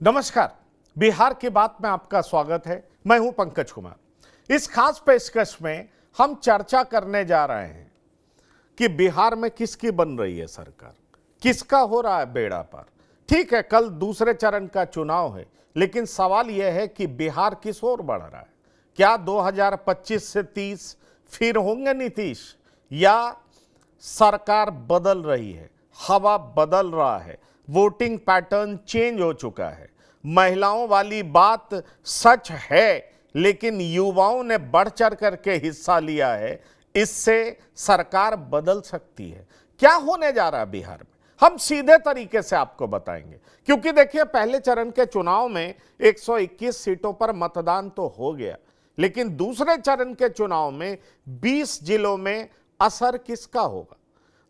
नमस्कार। बिहार की बात में आपका स्वागत है। मैं हूं पंकज कुमार। इस खास पेशकश में हम चर्चा करने जा रहे हैं कि बिहार में किसकी बन रही है सरकार, किसका हो रहा है बेड़ा पार। ठीक है, कल दूसरे चरण का चुनाव है, लेकिन सवाल यह है कि बिहार किस ओर बढ़ रहा है। क्या 2025 से 30 फिर होंगे नीतीश, या सरकार बदल रही है, हवा बदल रहा है, वोटिंग पैटर्न चेंज हो चुका है। महिलाओं वाली बात सच है, लेकिन युवाओं ने बढ़ चढ़ करके हिस्सा लिया है। इससे सरकार बदल सकती है। क्या होने जा रहा है बिहार में, हम सीधे तरीके से आपको बताएंगे। क्योंकि देखिए, पहले चरण के चुनाव में 121 सीटों पर मतदान तो हो गया, लेकिन दूसरे चरण के चुनाव में 20 जिलों में असर किसका होगा।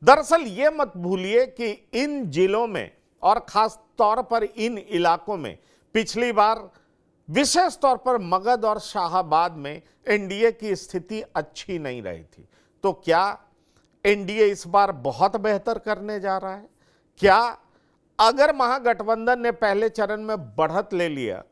दरअसल ये मत भूलिए कि इन जिलों में और खास तौर पर इन इलाकों में पिछली बार विशेष तौर पर मगध और शाहाबाद में एनडीए की स्थिति अच्छी नहीं रही थी। तो क्या एनडीए इस बार बहुत बेहतर करने जा रहा है? क्या अगर महागठबंधन ने पहले चरण में बढ़त ले लिया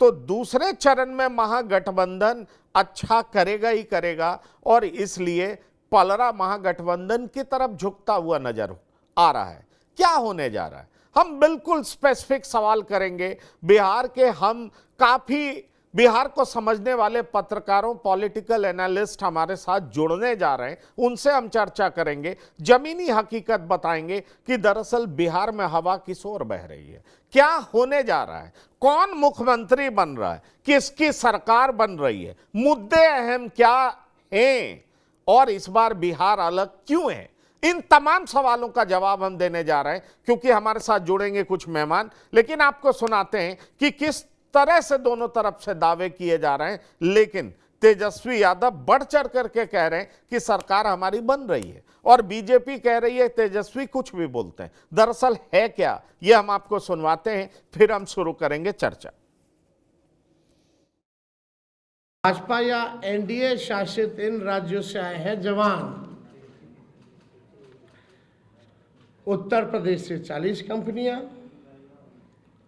तो दूसरे चरण में महागठबंधन अच्छा करेगा ही करेगा, और इसलिए पलड़ा महागठबंधन की तरफ झुकता हुआ नजर आ रहा है? क्या होने जा रहा है, हम बिल्कुल स्पेसिफिक सवाल करेंगे। बिहार के हम काफी बिहार को समझने वाले पत्रकारों, पॉलिटिकल एनालिस्ट हमारे साथ जुड़ने जा रहे हैं, उनसे हम चर्चा करेंगे, जमीनी हकीकत बताएंगे कि दरअसल बिहार में हवा किस ओर बह रही है, क्या होने जा रहा है, कौन मुख्यमंत्री बन रहा है, किसकी सरकार बन रही है, मुद्दे अहम क्या हैं, और इस बार बिहार अलग क्यों है। इन तमाम सवालों का जवाब हम देने जा रहे हैं, क्योंकि हमारे साथ जुड़ेंगे कुछ मेहमान। लेकिन आपको सुनाते हैं कि किस तरह से दोनों तरफ से दावे किए जा रहे हैं। लेकिन तेजस्वी यादव बढ़ चढ़ करके कह रहे हैं कि सरकार हमारी बन रही है, और बीजेपी कह रही है तेजस्वी कुछ भी बोलते हैं। दरअसल है क्या, यह हम आपको सुनवाते हैं, फिर हम शुरू करेंगे चर्चा। भाजपा या एनडीए शासित इन राज्यों से आए हैं जवान। उत्तर प्रदेश से 40 कंपनियां,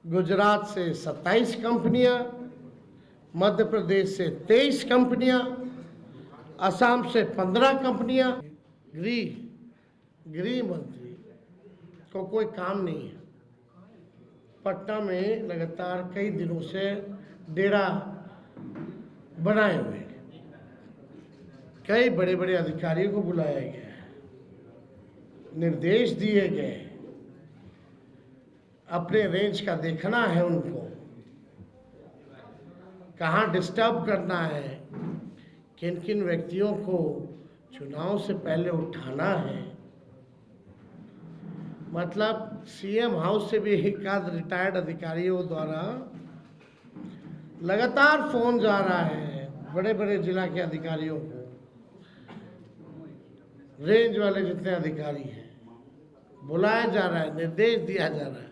गुजरात से 27 कंपनियां, मध्य प्रदेश से 23 कंपनियां, असम से 15 कंपनियां। गृह मंत्री को कोई काम नहीं है। पटना में लगातार कई दिनों से डेरा बनाए हुए कई बड़े बड़े अधिकारियों को बुलाया गया, निर्देश दिए गए, अपने रेंज का देखना है उनको, कहाँ डिस्टर्ब करना है, किन किन व्यक्तियों को चुनाव से पहले उठाना है। मतलब सीएम हाउस से भी एकाध रिटायर्ड अधिकारियों द्वारा लगातार फोन जा रहा है बड़े बड़े जिला के अधिकारियों को, रेंज वाले जितने अधिकारी हैं, बुलाया जा रहा है, निर्देश दिया जा रहा है।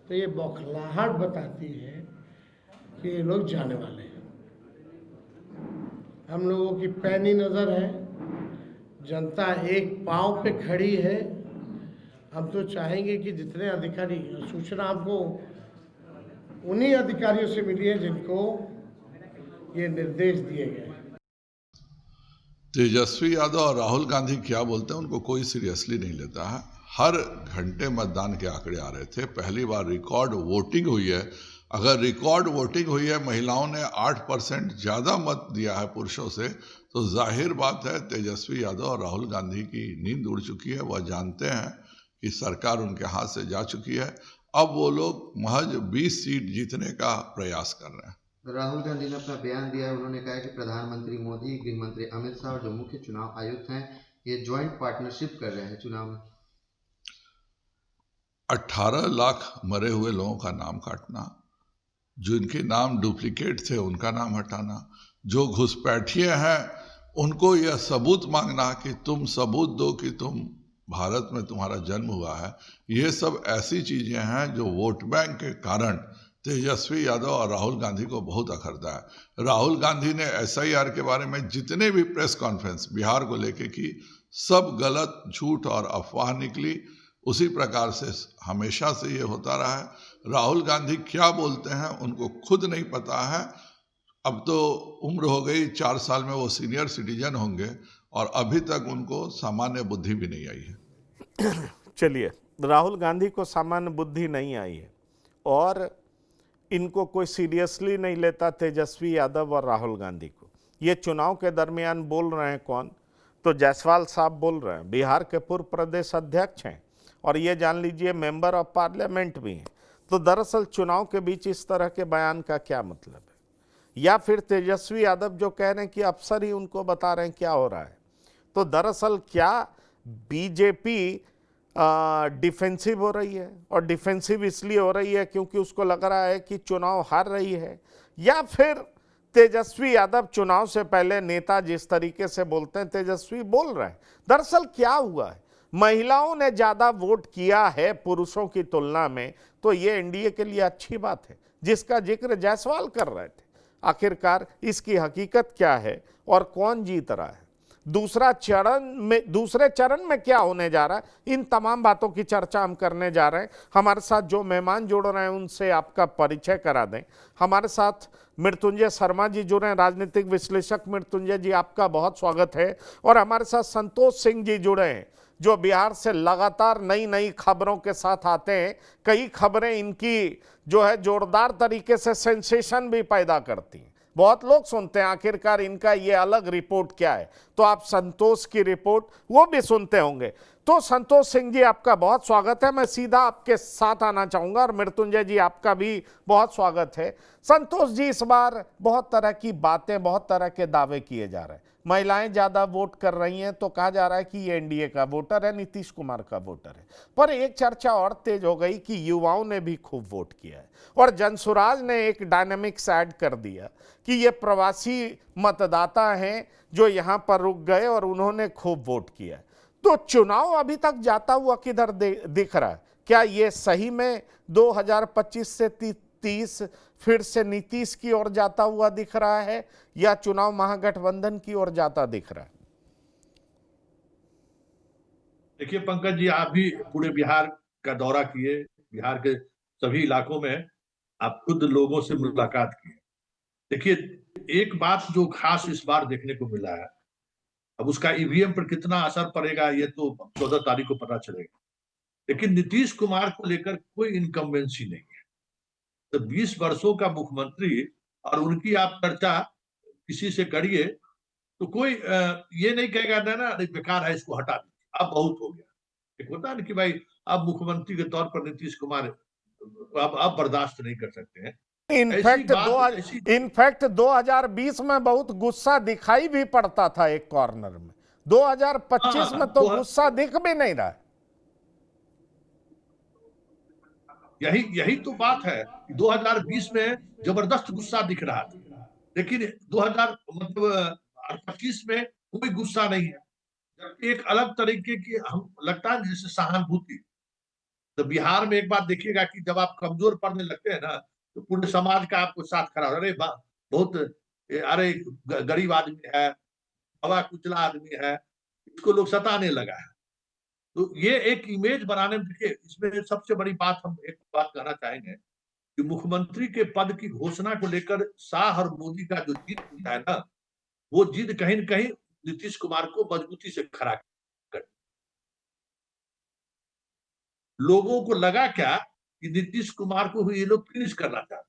तो ये बौखलाहट बताती है कि ये लोग जाने वाले हैं। हम लोगों की पैनी नज़र है, जनता एक पांव पे खड़ी है। हम तो चाहेंगे कि जितने अधिकारी, सूचना आपको उन्हीं अधिकारियों से मिली है जिनको ये निर्देश दिए गए। तेजस्वी यादव और राहुल गांधी क्या बोलते हैं उनको कोई सीरियसली नहीं लेता है। हर घंटे मतदान के आंकड़े आ रहे थे। पहली बार रिकॉर्ड वोटिंग हुई है। अगर रिकॉर्ड वोटिंग हुई है, महिलाओं ने 8% ज़्यादा मत दिया है पुरुषों से, तो जाहिर बात है तेजस्वी यादव और राहुल गांधी की नींद उड़ चुकी है। वह जानते हैं कि सरकार उनके हाथ से जा चुकी है। अब वो लोग महज 20 सीट जीतने का प्रयास कर रहे हैं। राहुल गांधी ने अपना बयान दिया है। उन्होंने कहा कि प्रधानमंत्री मोदी, गृह मंत्री अमित शाह और जो मुख्य चुनाव आयुक्त हैं, ये ज्वाइंट पार्टनरशिप कर रहे हैं चुनाव में। 18 लाख मरे हुए लोगों का नाम काटना, जिनके नाम डुप्लीकेट थे उनका नाम हटाना, जो घुसपैठिए हैं उनको यह सबूत मांगना कि तुम सबूत दो कि तुम भारत में तुम्हारा जन्म हुआ है, ये सब ऐसी चीज़ें हैं जो वोट बैंक के कारण तेजस्वी यादव और राहुल गांधी को बहुत अखरता है। राहुल गांधी ने एसआईआर के बारे में जितने भी प्रेस कॉन्फ्रेंस बिहार को लेके की, सब गलत, झूठ और अफवाह निकली। उसी प्रकार से हमेशा से ये होता रहा है। राहुल गांधी क्या बोलते हैं उनको खुद नहीं पता है। अब तो उम्र हो गई, 4 साल में वो सीनियर सिटीजन होंगे और अभी तक उनको सामान्य बुद्धि भी नहीं आई है। चलिए, राहुल गांधी को सामान्य बुद्धि नहीं आई है और इनको कोई सीरियसली नहीं लेता, तेजस्वी यादव और राहुल गांधी को। ये चुनाव के दरमियान बोल रहे हैं कौन? तो जायसवाल साहब बोल रहे हैं, बिहार के पूर्व प्रदेश अध्यक्ष हैं और ये जान लीजिए मेंबर ऑफ पार्लियामेंट भी हैं। तो दरअसल चुनाव के बीच इस तरह के बयान का क्या मतलब है? या फिर तेजस्वी यादव जो कह रहे हैं कि अफसर ही उनको बता रहे हैं क्या हो रहा है। तो दरअसल क्या बीजेपी डिफेंसिव हो रही है, और डिफेंसिव इसलिए हो रही है क्योंकि उसको लग रहा है कि चुनाव हार रही है, या फिर तेजस्वी यादव चुनाव से पहले नेता जिस तरीके से बोलते हैं तेजस्वी बोल रहे हैं? दरअसल क्या हुआ है, महिलाओं ने ज्यादा वोट किया है पुरुषों की तुलना में, तो ये एनडीए के लिए अच्छी बात है जिसका जिक्र जायसवाल कर रहे थे। आखिरकार इसकी हकीकत क्या है और कौन जीत रहा है? दूसरे चरण में क्या होने जा रहा है, इन तमाम बातों की चर्चा हम करने जा रहे हैं। हमारे साथ जो मेहमान जुड़ रहे हैं उनसे आपका परिचय करा दें। हमारे साथ मृत्युंजय शर्मा जी जुड़े हैं, राजनीतिक विश्लेषक। मृत्युंजय जी, आपका बहुत स्वागत है। और हमारे साथ संतोष सिंह जी जुड़े हैं जो बिहार से लगातार नई नई खबरों के साथ आते हैं। कई खबरें इनकी जो है जोरदार तरीके से सेंसेशन भी पैदा करती हैं, बहुत लोग सुनते हैं आखिरकार इनका ये अलग रिपोर्ट क्या है। तो आप संतोष की रिपोर्ट वो भी सुनते होंगे। तो संतोष सिंह जी, आपका बहुत स्वागत है। मैं सीधा आपके साथ आना चाहूंगा। और मृत्युंजय जी, आपका भी बहुत स्वागत है। संतोष जी, इस बार बहुत तरह की बातें, बहुत तरह के दावे किए जा रहे हैं। महिलाएं ज्यादा वोट कर रही हैं तो कहा जा रहा है कि ये एनडीए का वोटर है, नीतीश कुमार का वोटर है। पर एक चर्चा और तेज हो गई कि युवाओं ने भी खूब वोट किया है, और जनसुराज ने एक डायनेमिक्स ऐड कर दिया कि ये प्रवासी मतदाता हैं जो यहां पर रुक गए और उन्होंने खूब वोट किया। तो चुनाव अभी तक जाता हुआ किधर दिख रहा है? क्या ये सही में 2025 से 30 फिर से नीतीश की ओर जाता हुआ दिख रहा है, या चुनाव महागठबंधन की ओर जाता दिख रहा है? देखिए पंकज जी, आप भी पूरे बिहार का दौरा किए, बिहार के सभी इलाकों में आप खुद लोगों से मुलाकात किए। देखिए, एक बात जो खास इस बार देखने को मिला है, अब उसका ईवीएम पर कितना असर पड़ेगा ये तो 14 तारीख को पता चलेगा, लेकिन नीतीश कुमार को लेकर कोई इनकम्बेंसी नहीं है। तो 20 वर्षों का मुख्यमंत्री, और उनकी आप चर्चा किसी से करिए तो कोई ये नहीं कहेगा ना बेकार है, इसको हटा दीजिए, अब बहुत हो गया। एक होता है ना कि भाई अब मुख्यमंत्री के तौर पर नीतीश कुमार अब बर्दाश्त नहीं कर सकते हैं। इनफैक्ट 2020 में बहुत गुस्सा दिखाई भी पड़ता था एक कॉर्नर में। 2025 में तो गुस्सा दिख भी नहीं रहा है। यही तो बात है। 2020 में जबरदस्त गुस्सा दिख रहा था, लेकिन 2025 में कोई गुस्सा नहीं है। एक अलग तरीके की हम लगता है जैसे सहानुभूति। तो बिहार में एक बात देखिएगा कि जब आप कमजोर पड़ने लगते हैं ना, तो पूरे समाज का आपको साथ खड़ा, अरे बहुत, अरे गरीब आदमी है, हवा कुचला आदमी है, इसको लोग सताने लगा है। तो ये एक इमेज बनाने में, देखिए इसमें सबसे बड़ी बात हम एक बात कहना चाहेंगे कि मुख्यमंत्री के पद की घोषणा को लेकर शाह और मोदी का जो जिद है ना, वो जिद कहीं न कहीं नीतीश कुमार को मजबूती से खड़ा कर। लोगों को लगा क्या कि नीतीश कुमार को ये लोग फिनिश करना चाहते हैं।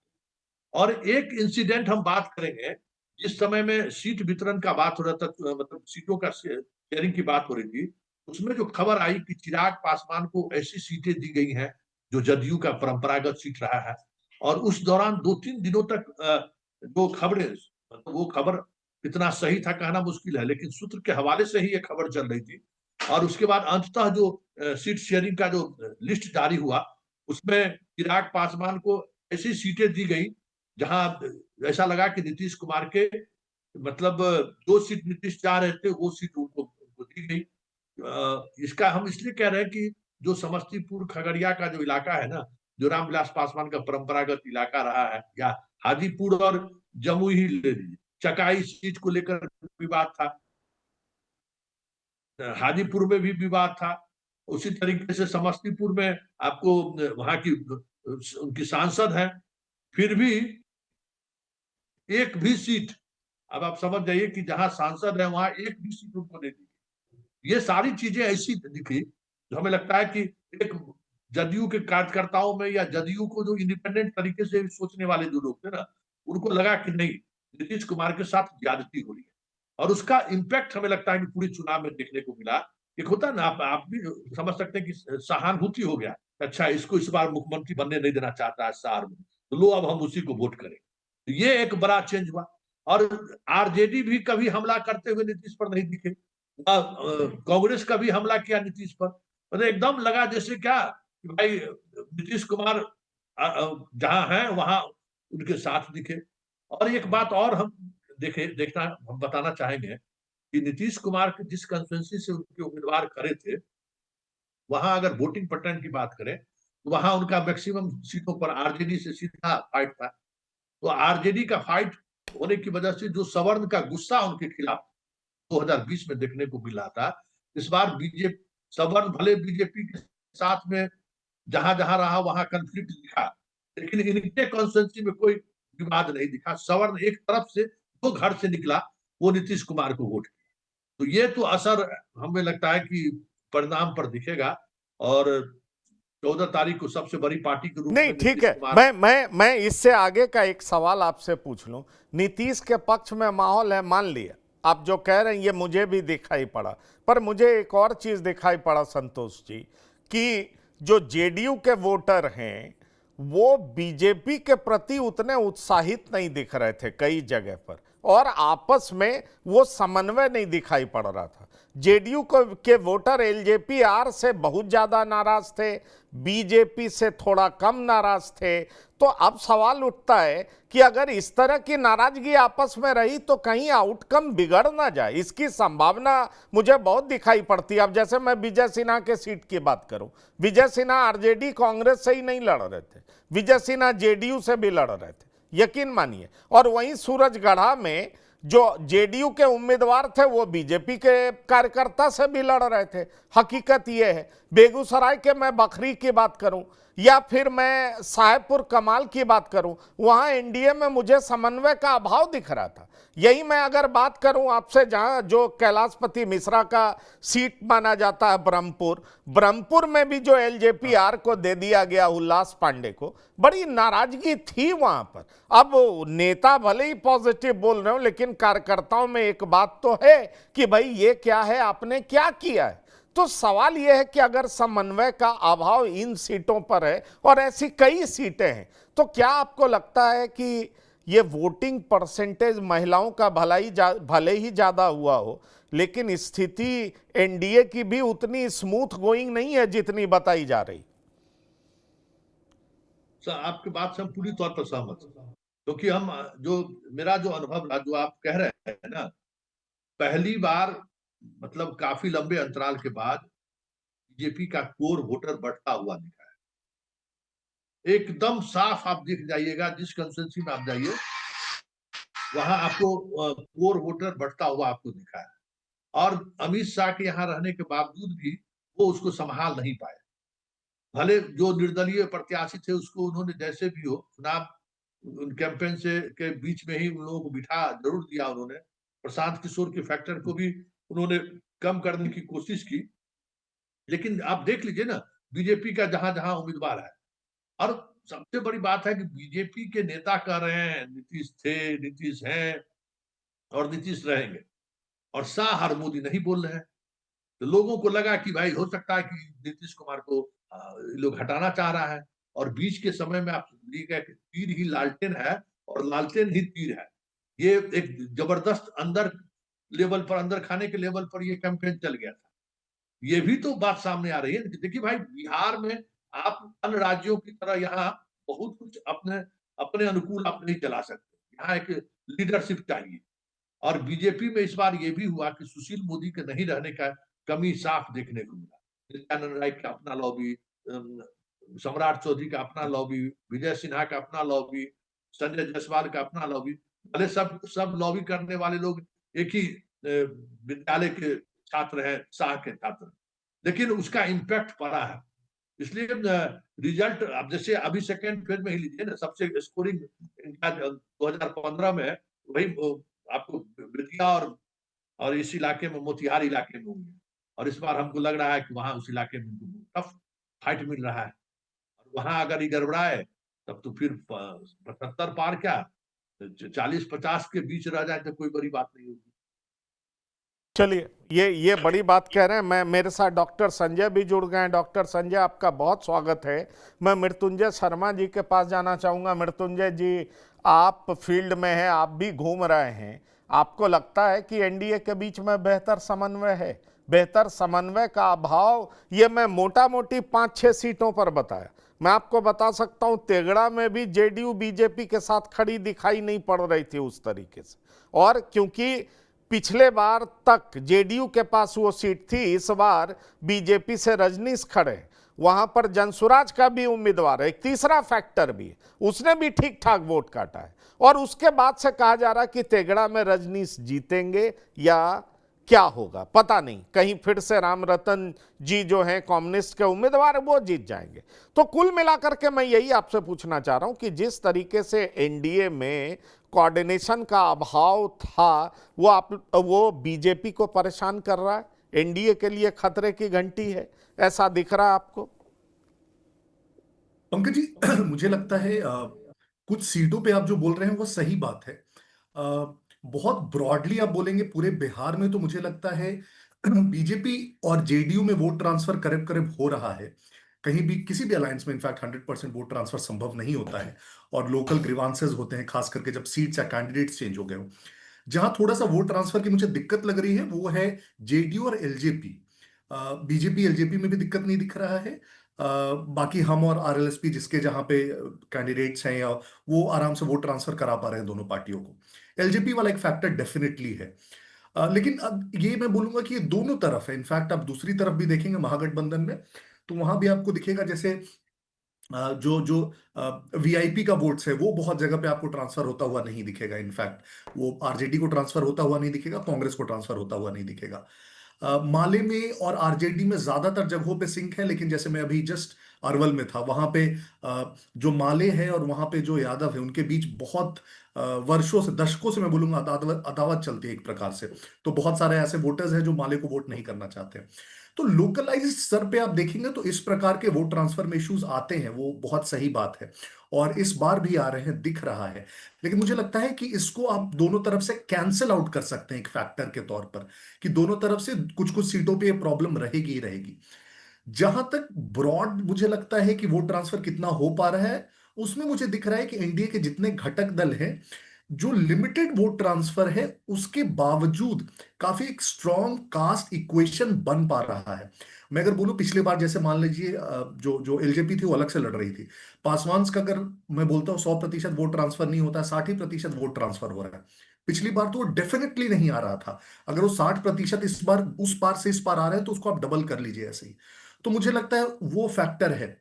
और एक इंसिडेंट हम बात करेंगे, जिस समय में सीट वितरण का बात हो रहा था, मतलब सीटों का शेयरिंग की बात हो रही थी, उसमें जो खबर आई कि चिराग पासवान को ऐसी सीटें दी गई हैं जो जदयू का परंपरागत सीट रहा है। और उस दौरान 2-3 दिनों तक जो खबरें, मतलब वो खबर कितना सही था कहना मुश्किल है, लेकिन सूत्र के हवाले से ही ये खबर चल रही थी। और उसके बाद अंततः जो सीट शेयरिंग का जो लिस्ट जारी हुआ, उसमें चिराग पासवान को ऐसी सीटें दी गई जहां ऐसा लगा कि नीतीश कुमार के, मतलब जो सीट नीतीश चाह रहे थे वो सीट उनको दी गई। इसका हम इसलिए कह रहे हैं कि जो समस्तीपुर खगड़िया का जो इलाका है ना, जो रामविलास पासवान का परंपरागत इलाका रहा है, या हाजीपुर और जमुई ही ले लीजिए, चकाई सीट को लेकर विवाद था, हाजीपुर में भी विवाद था, उसी तरीके से समस्तीपुर में आपको वहां की उनकी सांसद है, फिर भी एक भी सीट, अब आप समझ जाइए कि जहां सांसद है वहां एक भी सीट उनको नहीं दी। ये सारी चीजें ऐसी दिखी जो हमें लगता है कि एक जदयू के कार्यकर्ताओं में या जदयू को जो इंडिपेंडेंट तरीके से सोचने वाले जो लोग थे ना, उनको लगा कि नहीं, नीतीश कुमार के साथ ज्यादती हो रही है। और उसका इम्पैक्ट हमें लगता है कि पूरे चुनाव में देखने को मिला। एक होता है ना, आप भी समझ सकते हैं कि सहानुभूति हो गया, अच्छा इसको इस बार मुख्यमंत्री बनने नहीं देना चाहता है शहर में, तो लो अब हम उसी को वोट करें। ये एक बड़ा चेंज हुआ। और आरजेडी भी कभी हमला करते हुए नीतीश पर नहीं दिखे, कांग्रेस का भी हमला किया नीतीश पर, मतलब एकदम लगा जैसे क्या कि भाई नीतीश कुमार जहां हैं वहां उनके साथ दिखे। और एक बात और हम देखना हम बताना चाहेंगे कि नीतीश कुमार के जिस कंस्टिट्यूंसी से उनके उम्मीदवार खड़े थे, वहां अगर वोटिंग पैटर्न की बात करें तो वहां उनका मैक्सिमम सीटों पर आरजेडी से सीधा फाइट था। तो आरजेडी का फाइट होने की वजह से जो सवर्ण का गुस्सा उनके खिलाफ 2020 में देखने को मिला था, इस बार बीजेपी सवर्ण भले बीजेपी के साथ में जहां जहां रहा वहां कंफ्लिक्ट दिखा, लेकिन इनके कॉन्स्टिट्यूंसी में कोई विवाद नहीं दिखा। सवर्ण एक तरफ से जो घर से निकला वो नीतीश कुमार को वोट किया। तो ये तो असर हमें लगता है कि परिणाम पर दिखेगा। और 14 तारीख को सबसे बड़ी पार्टी के रूप में नहीं, ठीक नीतीश है। कुमार। मैं इससे आगे का एक सवाल आपसे पूछ लूं। नीतीश के पक्ष में माहौल है, मान लिया आप जो कह रहे हैं, ये मुझे भी दिखाई पड़ा, पर मुझे एक और चीज दिखाई पड़ा संतोष जी, कि जो जेडीयू के वोटर हैं वो बीजेपी के प्रति उतने उत्साहित नहीं दिख रहे थे कई जगह पर, और आपस में वो समन्वय नहीं दिखाई पड़ रहा था। जेडीयू के वोटर एलजेपी आर से बहुत ज्यादा नाराज थे, बीजेपी से थोड़ा कम नाराज थे। तो अब सवाल उठता है कि अगर इस तरह की नाराजगी आपस में रही तो कहीं आउटकम बिगड़ ना जाए, इसकी संभावना मुझे बहुत दिखाई पड़ती है। अब जैसे मैं विजय सिन्हा के सीट की बात करूं, विजय सिन्हा आरजेडी कांग्रेस से ही नहीं लड़ रहे थे, विजय सिन्हा जेडीयू से भी लड़ रहे थे, यकीन मानिए। और वहीं सूरजगढ़ा में जो जेडीयू के उम्मीदवार थे वो बीजेपी के कार्यकर्ता से भी लड़ रहे थे। हकीकत ये है, बेगूसराय के मैं बखरी की बात करूं या फिर मैं साहेबपुर कमाल की बात करूं, वहां एनडीए में मुझे समन्वय का अभाव दिख रहा था। यही मैं अगर बात करूं आपसे, जहां जो कैलाशपति मिश्रा का सीट माना जाता है ब्रह्मपुर में भी जो एलजेपी आर को दे दिया गया उल्लास पांडे को, बड़ी नाराजगी थी वहां पर। अब नेता भले ही पॉजिटिव बोल रहे हो, लेकिन कार्यकर्ताओं में एक बात तो है कि भाई ये क्या है, आपने क्या किया है। तो सवाल यह है कि अगर समन्वय का अभाव इन सीटों पर है और ऐसी कई सीटें हैं, तो क्या आपको लगता है कि ये वोटिंग परसेंटेज महिलाओं का भले ही ज्यादा हुआ हो, लेकिन स्थिति एनडीए की भी उतनी स्मूथ गोइंग नहीं है जितनी बताई जा रही? सर, आपकी बात से हम पूरी तौर पर सहमत हैं, क्योंकि हम जो मेरा जो अनुभव रहा, जो आप कह रहे हैं ना, पहली बार मतलब काफी लंबे अंतराल के बाद बीजेपी का कोर वोटर बढ़ता हुआ दिखा है। एकदम साफ आप देख जाइएगा, जिस कंस्टिट्यूंसी में आप जाइए वहां आपको कोर वोटर बढ़ता हुआ आपको दिखा है। और अमित शाह के यहाँ रहने के बावजूद भी वो उसको संभाल नहीं पाए। भले जो निर्दलीय प्रत्याशी थे उसको उन्होंने जैसे भी हो चुनाव कैंपेन से के बीच में ही उन लोगों को बिठा जरूर दिया उन्होंने। प्रशांत किशोर के फैक्टर को भी उन्होंने कम करने की कोशिश की। लेकिन आप देख लीजिए ना, बीजेपी का जहां जहां उम्मीदवार है, और सबसे बड़ी बात है कि बीजेपी के नेता कह रहे हैं नीतीश थे, नीतीश हैं और नीतीश रहेंगे, और शाह हर मोदी नहीं बोल रहे हैं। तो लोगों को लगा कि भाई हो सकता है कि नीतीश कुमार को लोग हटाना चाह रहा है। और बीच के समय में आप देखिए कि तीर ही लालटेन है और लालटेन ही तीर है। ये एक जबरदस्त अंदर लेवल पर, अंदर खाने के लेवल पर ये कैंपेन चल गया था। ये भी तो बात सामने आ रही है। देखिए भाई, बिहार में आप अन्य राज्यों की तरह यहाँ बहुत कुछ अपने अपने अनुकूल आप नहीं चला सकते। यहाँ एक लीडरशिप चाहिए। और बीजेपी में इस बार ये भी हुआ कि सुशील मोदी के नहीं रहने का कमी साफ देखने को मिला। नित्यानंद राय का अपना लॉबी, सम्राट चौधरी का अपना लॉबी, विजय सिन्हा का अपना लॉबी, संजय जायसवाल का अपना लॉबी, भले सब लॉबी करने वाले लोग एक ही विद्यालय के छात्र हैं, शाह के छात्र। लेकिन उसका इम्पैक्ट पड़ा है। इसलिए रिजल्ट अब जैसे अभी सेकेंड फेज में ही लीजिए ना, सबसे स्कोरिंग इनका 2015 में वही आपको बेतिया और इस इलाके में, मोतिहार इलाके में हुई है। और इस बार हमको लग रहा है कि वहां उस इलाके में टफ फाइट मिल रहा है। और वहां अगर ये गड़बड़ाए तब तो फिर 75 पार क्या, 40-50 के बीच रह जाए तो कोई बड़ी बात नहीं होगी। चलिए, ये बड़ी बात कह रहे हैं। मैं, मेरे साथ डॉक्टर संजय भी जुड़ गए हैं। डॉक्टर संजय, आपका बहुत स्वागत है। मैं मृत्युंजय शर्मा जी के पास जाना चाहूँगा। मृत्युंजय जी, आप फील्ड में हैं, आप भी घूम रहे हैं। आपको लगता है कि एनडीए के बीच में बेहतर समन्वय है? बेहतर समन्वय का अभाव, ये मैं मोटा मोटी 5-6 सीटों पर बताया। मैं आपको बता सकता हूं, तेगड़ा में भी जेडीयू बीजेपी के साथ खड़ी दिखाई नहीं पड़ रही थी उस तरीके से। और क्योंकि पिछले बार तक जेडीयू के पास वो सीट थी, इस बार बीजेपी से रजनीश खड़े, वहां पर जनसुराज का भी उम्मीदवार है। एक तीसरा फैक्टर भी है, उसने भी ठीक ठाक वोट काटा है। और उसके बाद से कहा जा रहा है कि तेगड़ा में रजनीश जीतेंगे या क्या होगा पता नहीं, कहीं फिर से राम रतन जी जो हैं कम्युनिस्ट के उम्मीदवार, वो जीत जाएंगे। तो कुल मिलाकर के मैं यही आपसे पूछना चाह रहा हूं कि जिस तरीके से एनडीए में कोऑर्डिनेशन का अभाव था, वो बीजेपी को परेशान कर रहा है, एनडीए के लिए खतरे की घंटी है, ऐसा दिख रहा है आपको? पंकज जी, मुझे लगता है कुछ सीटों पे आप जो बोल रहे हैं वो सही बात है। बहुत ब्रॉडली आप बोलेंगे पूरे बिहार में तो मुझे लगता है बीजेपी और जेडीयू में वोट ट्रांसफर करीब करीब हो रहा है। कहीं भी किसी भी अलायंस में इनफैक्ट 100% वोट ट्रांसफर संभव नहीं होता है, और लोकल ग्रीवांसेस होते हैं, खास करके जब सीट्स या कैंडिडेट्स चेंज हो गए हो। जहां थोड़ा सा वोट ट्रांसफर की मुझे दिक्कत लग रही है वो है जेडीयू और एलजेपी। बीजेपी एलजेपी में भी दिक्कत नहीं दिख रहा है। बाकी हम और आरएलएसपी जिसके जहां पे कैंडिडेट्स हैं, या वो आराम से वोट ट्रांसफर करा पा रहे हैं दोनों पार्टियों को। एलजेपी वाला एक फैक्टर डेफिनेटली है। लेकिन अब ये मैं बोलूंगा कि ये दोनों तरफ है। इनफैक्ट आप दूसरी तरफ भी देखेंगे महागठबंधन में, तो वहां भी आपको दिखेगा जैसे जो जो वीआईपी का वोट्स है वो बहुत जगह पे आपको ट्रांसफर होता हुआ नहीं दिखेगा। इनफैक्ट वो आरजेडी को ट्रांसफर होता हुआ नहीं दिखेगा, कांग्रेस को ट्रांसफर होता हुआ नहीं दिखेगा। माले में और आरजेडी में ज्यादातर जगहों पे सिंक है, लेकिन जैसे मैं अभी जस्ट अरवल में था, वहां पे जो माले हैं और वहां पे जो यादव है उनके बीच बहुत वर्षों से, दशकों से मैं बोलूंगा अदावत अदावत चलती है एक प्रकार से। तो बहुत सारे ऐसे वोटर्स हैं जो माले को वोट नहीं करना चाहते हैं। तो लोकलाइज्ड स्तर पे आप देखेंगे तो इस प्रकार के वोट ट्रांसफर में इश्यूज आते हैं, वो बहुत सही बात है, और इस बार भी आ रहे हैं, दिख रहा है। लेकिन मुझे लगता है कि इसको आप दोनों तरफ से कैंसिल आउट कर सकते हैं एक फैक्टर के तौर पर, कि दोनों तरफ से कुछ कुछ सीटों पे ये प्रॉब्लम रहेगी ही रहेगी। जहां तक ब्रॉड मुझे लगता है कि वोट ट्रांसफर कितना हो पा रहा है, उसमें मुझे दिख रहा है कि एनडीए के जितने घटक दल हैं, जो लिमिटेड वोट ट्रांसफर है उसके बावजूद काफी एक स्ट्रॉन्ग कास्ट इक्वेशन बन पा रहा है। मैं अगर बोलूं पिछले बार जैसे मान लीजिए जो जो एलजेपी थी वो अलग से लड़ रही थी, पासवान का अगर मैं बोलता हूं 100% वोट ट्रांसफर नहीं होता, 60% वोट ट्रांसफर हो रहा है। पिछली बार तो वो डेफिनेटली नहीं आ रहा था। अगर वो 60% इस बार उस पार से इस पार आ रहे हैं तो उसको आप डबल कर लीजिए ऐसे ही। तो मुझे लगता है वो फैक्टर है।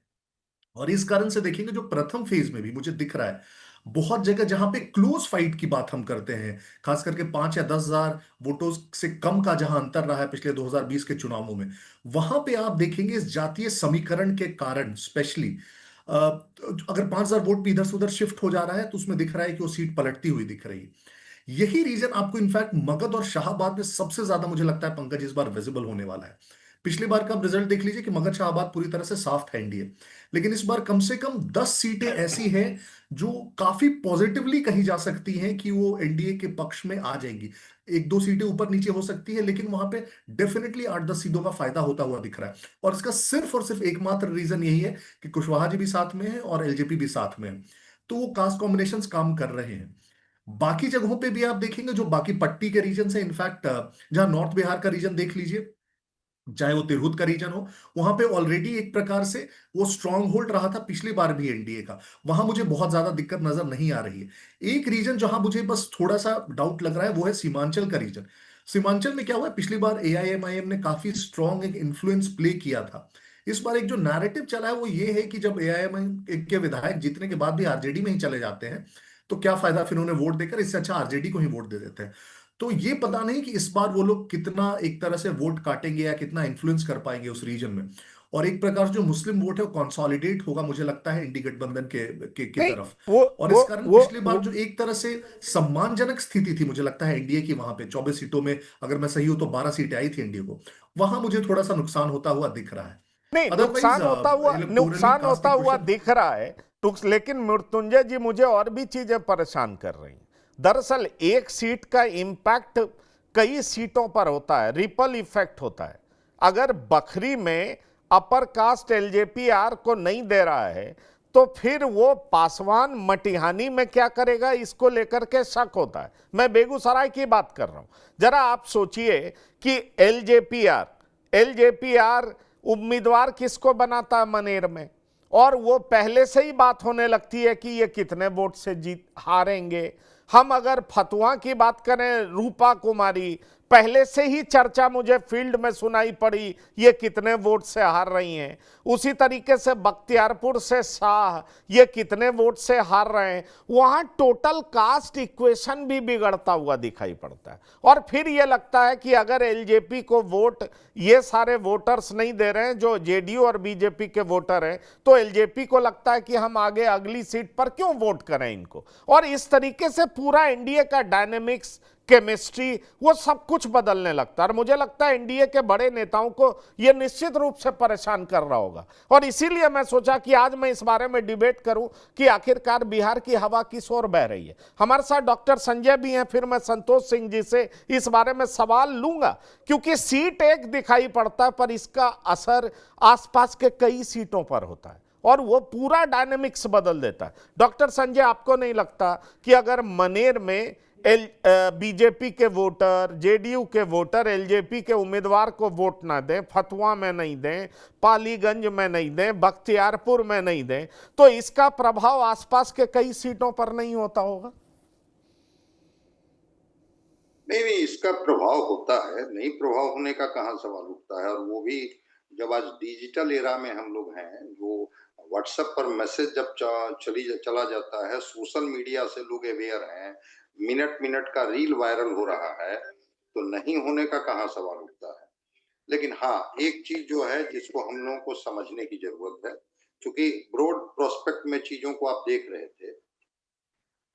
और इस कारण से देखेंगे जो प्रथम फेज में भी मुझे दिख रहा है, बहुत जगह जहां पे क्लोज फाइट की बात हम करते हैं, खास करके 5 या 10 हजार वोटों से कम का जहां अंतर रहा है पिछले 2020 के चुनावों में, वहां पे आप देखेंगे इस जातीय समीकरण के कारण स्पेशली अगर 5 हजार वोट भी इधर से उधर शिफ्ट हो जा रहा है तो उसमें दिख रहा है कि वो सीट पलटती हुई दिख रही है। यही रीजन आपको इनफैक्ट मगध और शाहाबाद में सबसे ज्यादा मुझे लगता है पंकज इस बार विजिबल होने वाला है। पिछली बार का आप रिजल्ट देख लीजिए कि मगध शाहाबाद पूरी तरह से साफ था एनडीए, लेकिन इस बार कम से कम 10 सीटें ऐसी हैं जो काफी पॉजिटिवली कही जा सकती हैं कि वो एनडीए के पक्ष में आ जाएंगी। एक दो सीटें ऊपर नीचे हो सकती है, लेकिन वहां पे डेफिनेटली 8-10 सीटों का फायदा होता हुआ दिख रहा है। और इसका सिर्फ और सिर्फ एकमात्र रीजन यही है कि कुशवाहा जी भी साथ में है और एलजेपी भी साथ में है, तो वो कास्ट कॉम्बिनेशन काम कर रहे हैं। बाकी जगहों पे भी आप देखेंगे जो बाकी पट्टी के रीजन है, इनफैक्ट जहां नॉर्थ बिहार का रीजन देख लीजिए, चाहे वो तिरहुत का रीजन हो, वहां पे ऑलरेडी एक प्रकार से वो स्ट्रांग होल्ड रहा था पिछली बार भी एनडीए का, वहां मुझे बहुत ज्यादा दिक्कत नजर नहीं आ रही है। एक रीजन जहां मुझे बस थोड़ा सा डाउट लग रहा है वो है सीमांचल का रीजन। सीमांचल में क्या हुआ, पिछली बार एआईएमआईएम ने काफी स्ट्रांग एक इन्फ्लुएंस प्ले किया था। इस बार एक जो नैरेटिव चला है वो ये है कि जब एआईएमआईएम के विधायक जीतने के बाद भी आरजेडी में ही चले जाते हैं तो क्या फायदा फिर उन्हें वोट देकर, इससे अच्छा आरजेडी को ही वोट दे देते हैं। तो ये पता नहीं कि इस बार वो लोग कितना एक तरह से वोट काटेंगे या कितना इन्फ्लुएंस कर पाएंगे उस रीजन में। और एक प्रकार से जो मुस्लिम वोट है वो कंसोलिडेट होगा मुझे लगता है इंडी गठबंधन की नहीं, तरफ। वो और वो इस कारण वो, पिछली बार जो एक तरह से सम्मानजनक स्थिति थी मुझे लगता है एनडीए की, वहां पे 24 सीटों में अगर मैं सही हूं तो 12 सीटें आई थी एनडीए को, वहां मुझे थोड़ा सा नुकसान होता हुआ दिख रहा है। नहीं, अदरवाइज इलेक्टोरली नुकसान कास्ट होता हुआ इक्वेशन। दिख रहा है। लेकिन मृत्युंजय जी, मुझे और भी चीजें परेशान कर रही हैं। दरअसल एक सीट का इंपैक्ट कई सीटों पर होता है, रिपल इफेक्ट होता है। अगर बखरी में अपर कास्ट एलजेपीआर को नहीं दे रहा है तो फिर वो पासवान मटिहानी में क्या करेगा, इसको लेकर के शक होता है। मैं बेगूसराय की बात कर रहा हूं। जरा आप सोचिए कि एलजेपीआर उम्मीदवार किसको बनाता है मनेर में, और वो पहले से ही बात होने लगती है कि ये कितने वोट से जीत हारेंगे। हम अगर फतुहा की बात करें, रूपा कुमारी, पहले से ही चर्चा मुझे फील्ड में सुनाई पड़ी ये कितने वोट से हार रही हैं। उसी तरीके से बख्तियारपुर से शाह, ये कितने वोट से हार रहे हैं। वहां टोटल कास्ट इक्वेशन भी बिगड़ता हुआ दिखाई पड़ता है। और फिर ये लगता है कि अगर एलजेपी को वोट ये सारे वोटर्स नहीं दे रहे हैं जो जेडीयू और बीजेपी के वोटर हैं, तो एलजेपी को लगता है कि हम आगे अगली सीट पर क्यों वोट करें इनको। और इस तरीके से पूरा एनडीए का डायनेमिक्स, केमिस्ट्री, वो सब कुछ बदलने लगता है। और मुझे लगता है एनडीए के बड़े नेताओं को यह निश्चित रूप से परेशान कर रहा होगा। और इसीलिए मैं सोचा कि आज मैं इस बारे में डिबेट करूं कि आखिरकार बिहार की हवा किस ओर बह रही है। हमारे साथ डॉक्टर संजय भी हैं, फिर मैं संतोष सिंह जी से इस बारे में सवाल लूंगा, क्योंकि सीट एक दिखाई पड़ता है पर इसका असर आसपास के कई सीटों पर होता है और वो पूरा डायनेमिक्स बदल देता है। डॉक्टर संजय, आपको नहीं लगता कि अगर मनेर में बीजेपी के वोटर, जेडीयू के वोटर एलजेपी के उम्मीदवार को वोट ना दें, फतुहा में नहीं दें, पालीगंज में नहीं दें, बख्तियारपुर में नहीं दें, तो इसका प्रभाव आसपास के कई सीटों पर नहीं होता होगा? नहीं नहीं, इसका प्रभाव होता है, नहीं प्रभाव होने का कहाँ सवाल उठता है। और वो भी जब आज डिजिटल एरा में हम लोग हैं, जो व्हाट्सएप पर मैसेज जब चला जाता है, सोशल मीडिया से लोग अवेयर हैं, मिनट मिनट का रील वायरल हो रहा है, तो नहीं होने का कहाँ सवाल उठता है। लेकिन हाँ, एक चीज जो है जिसको हम लोगों को समझने की जरूरत है, क्योंकि ब्रॉड प्रोस्पेक्ट में चीजों को आप देख रहे थे,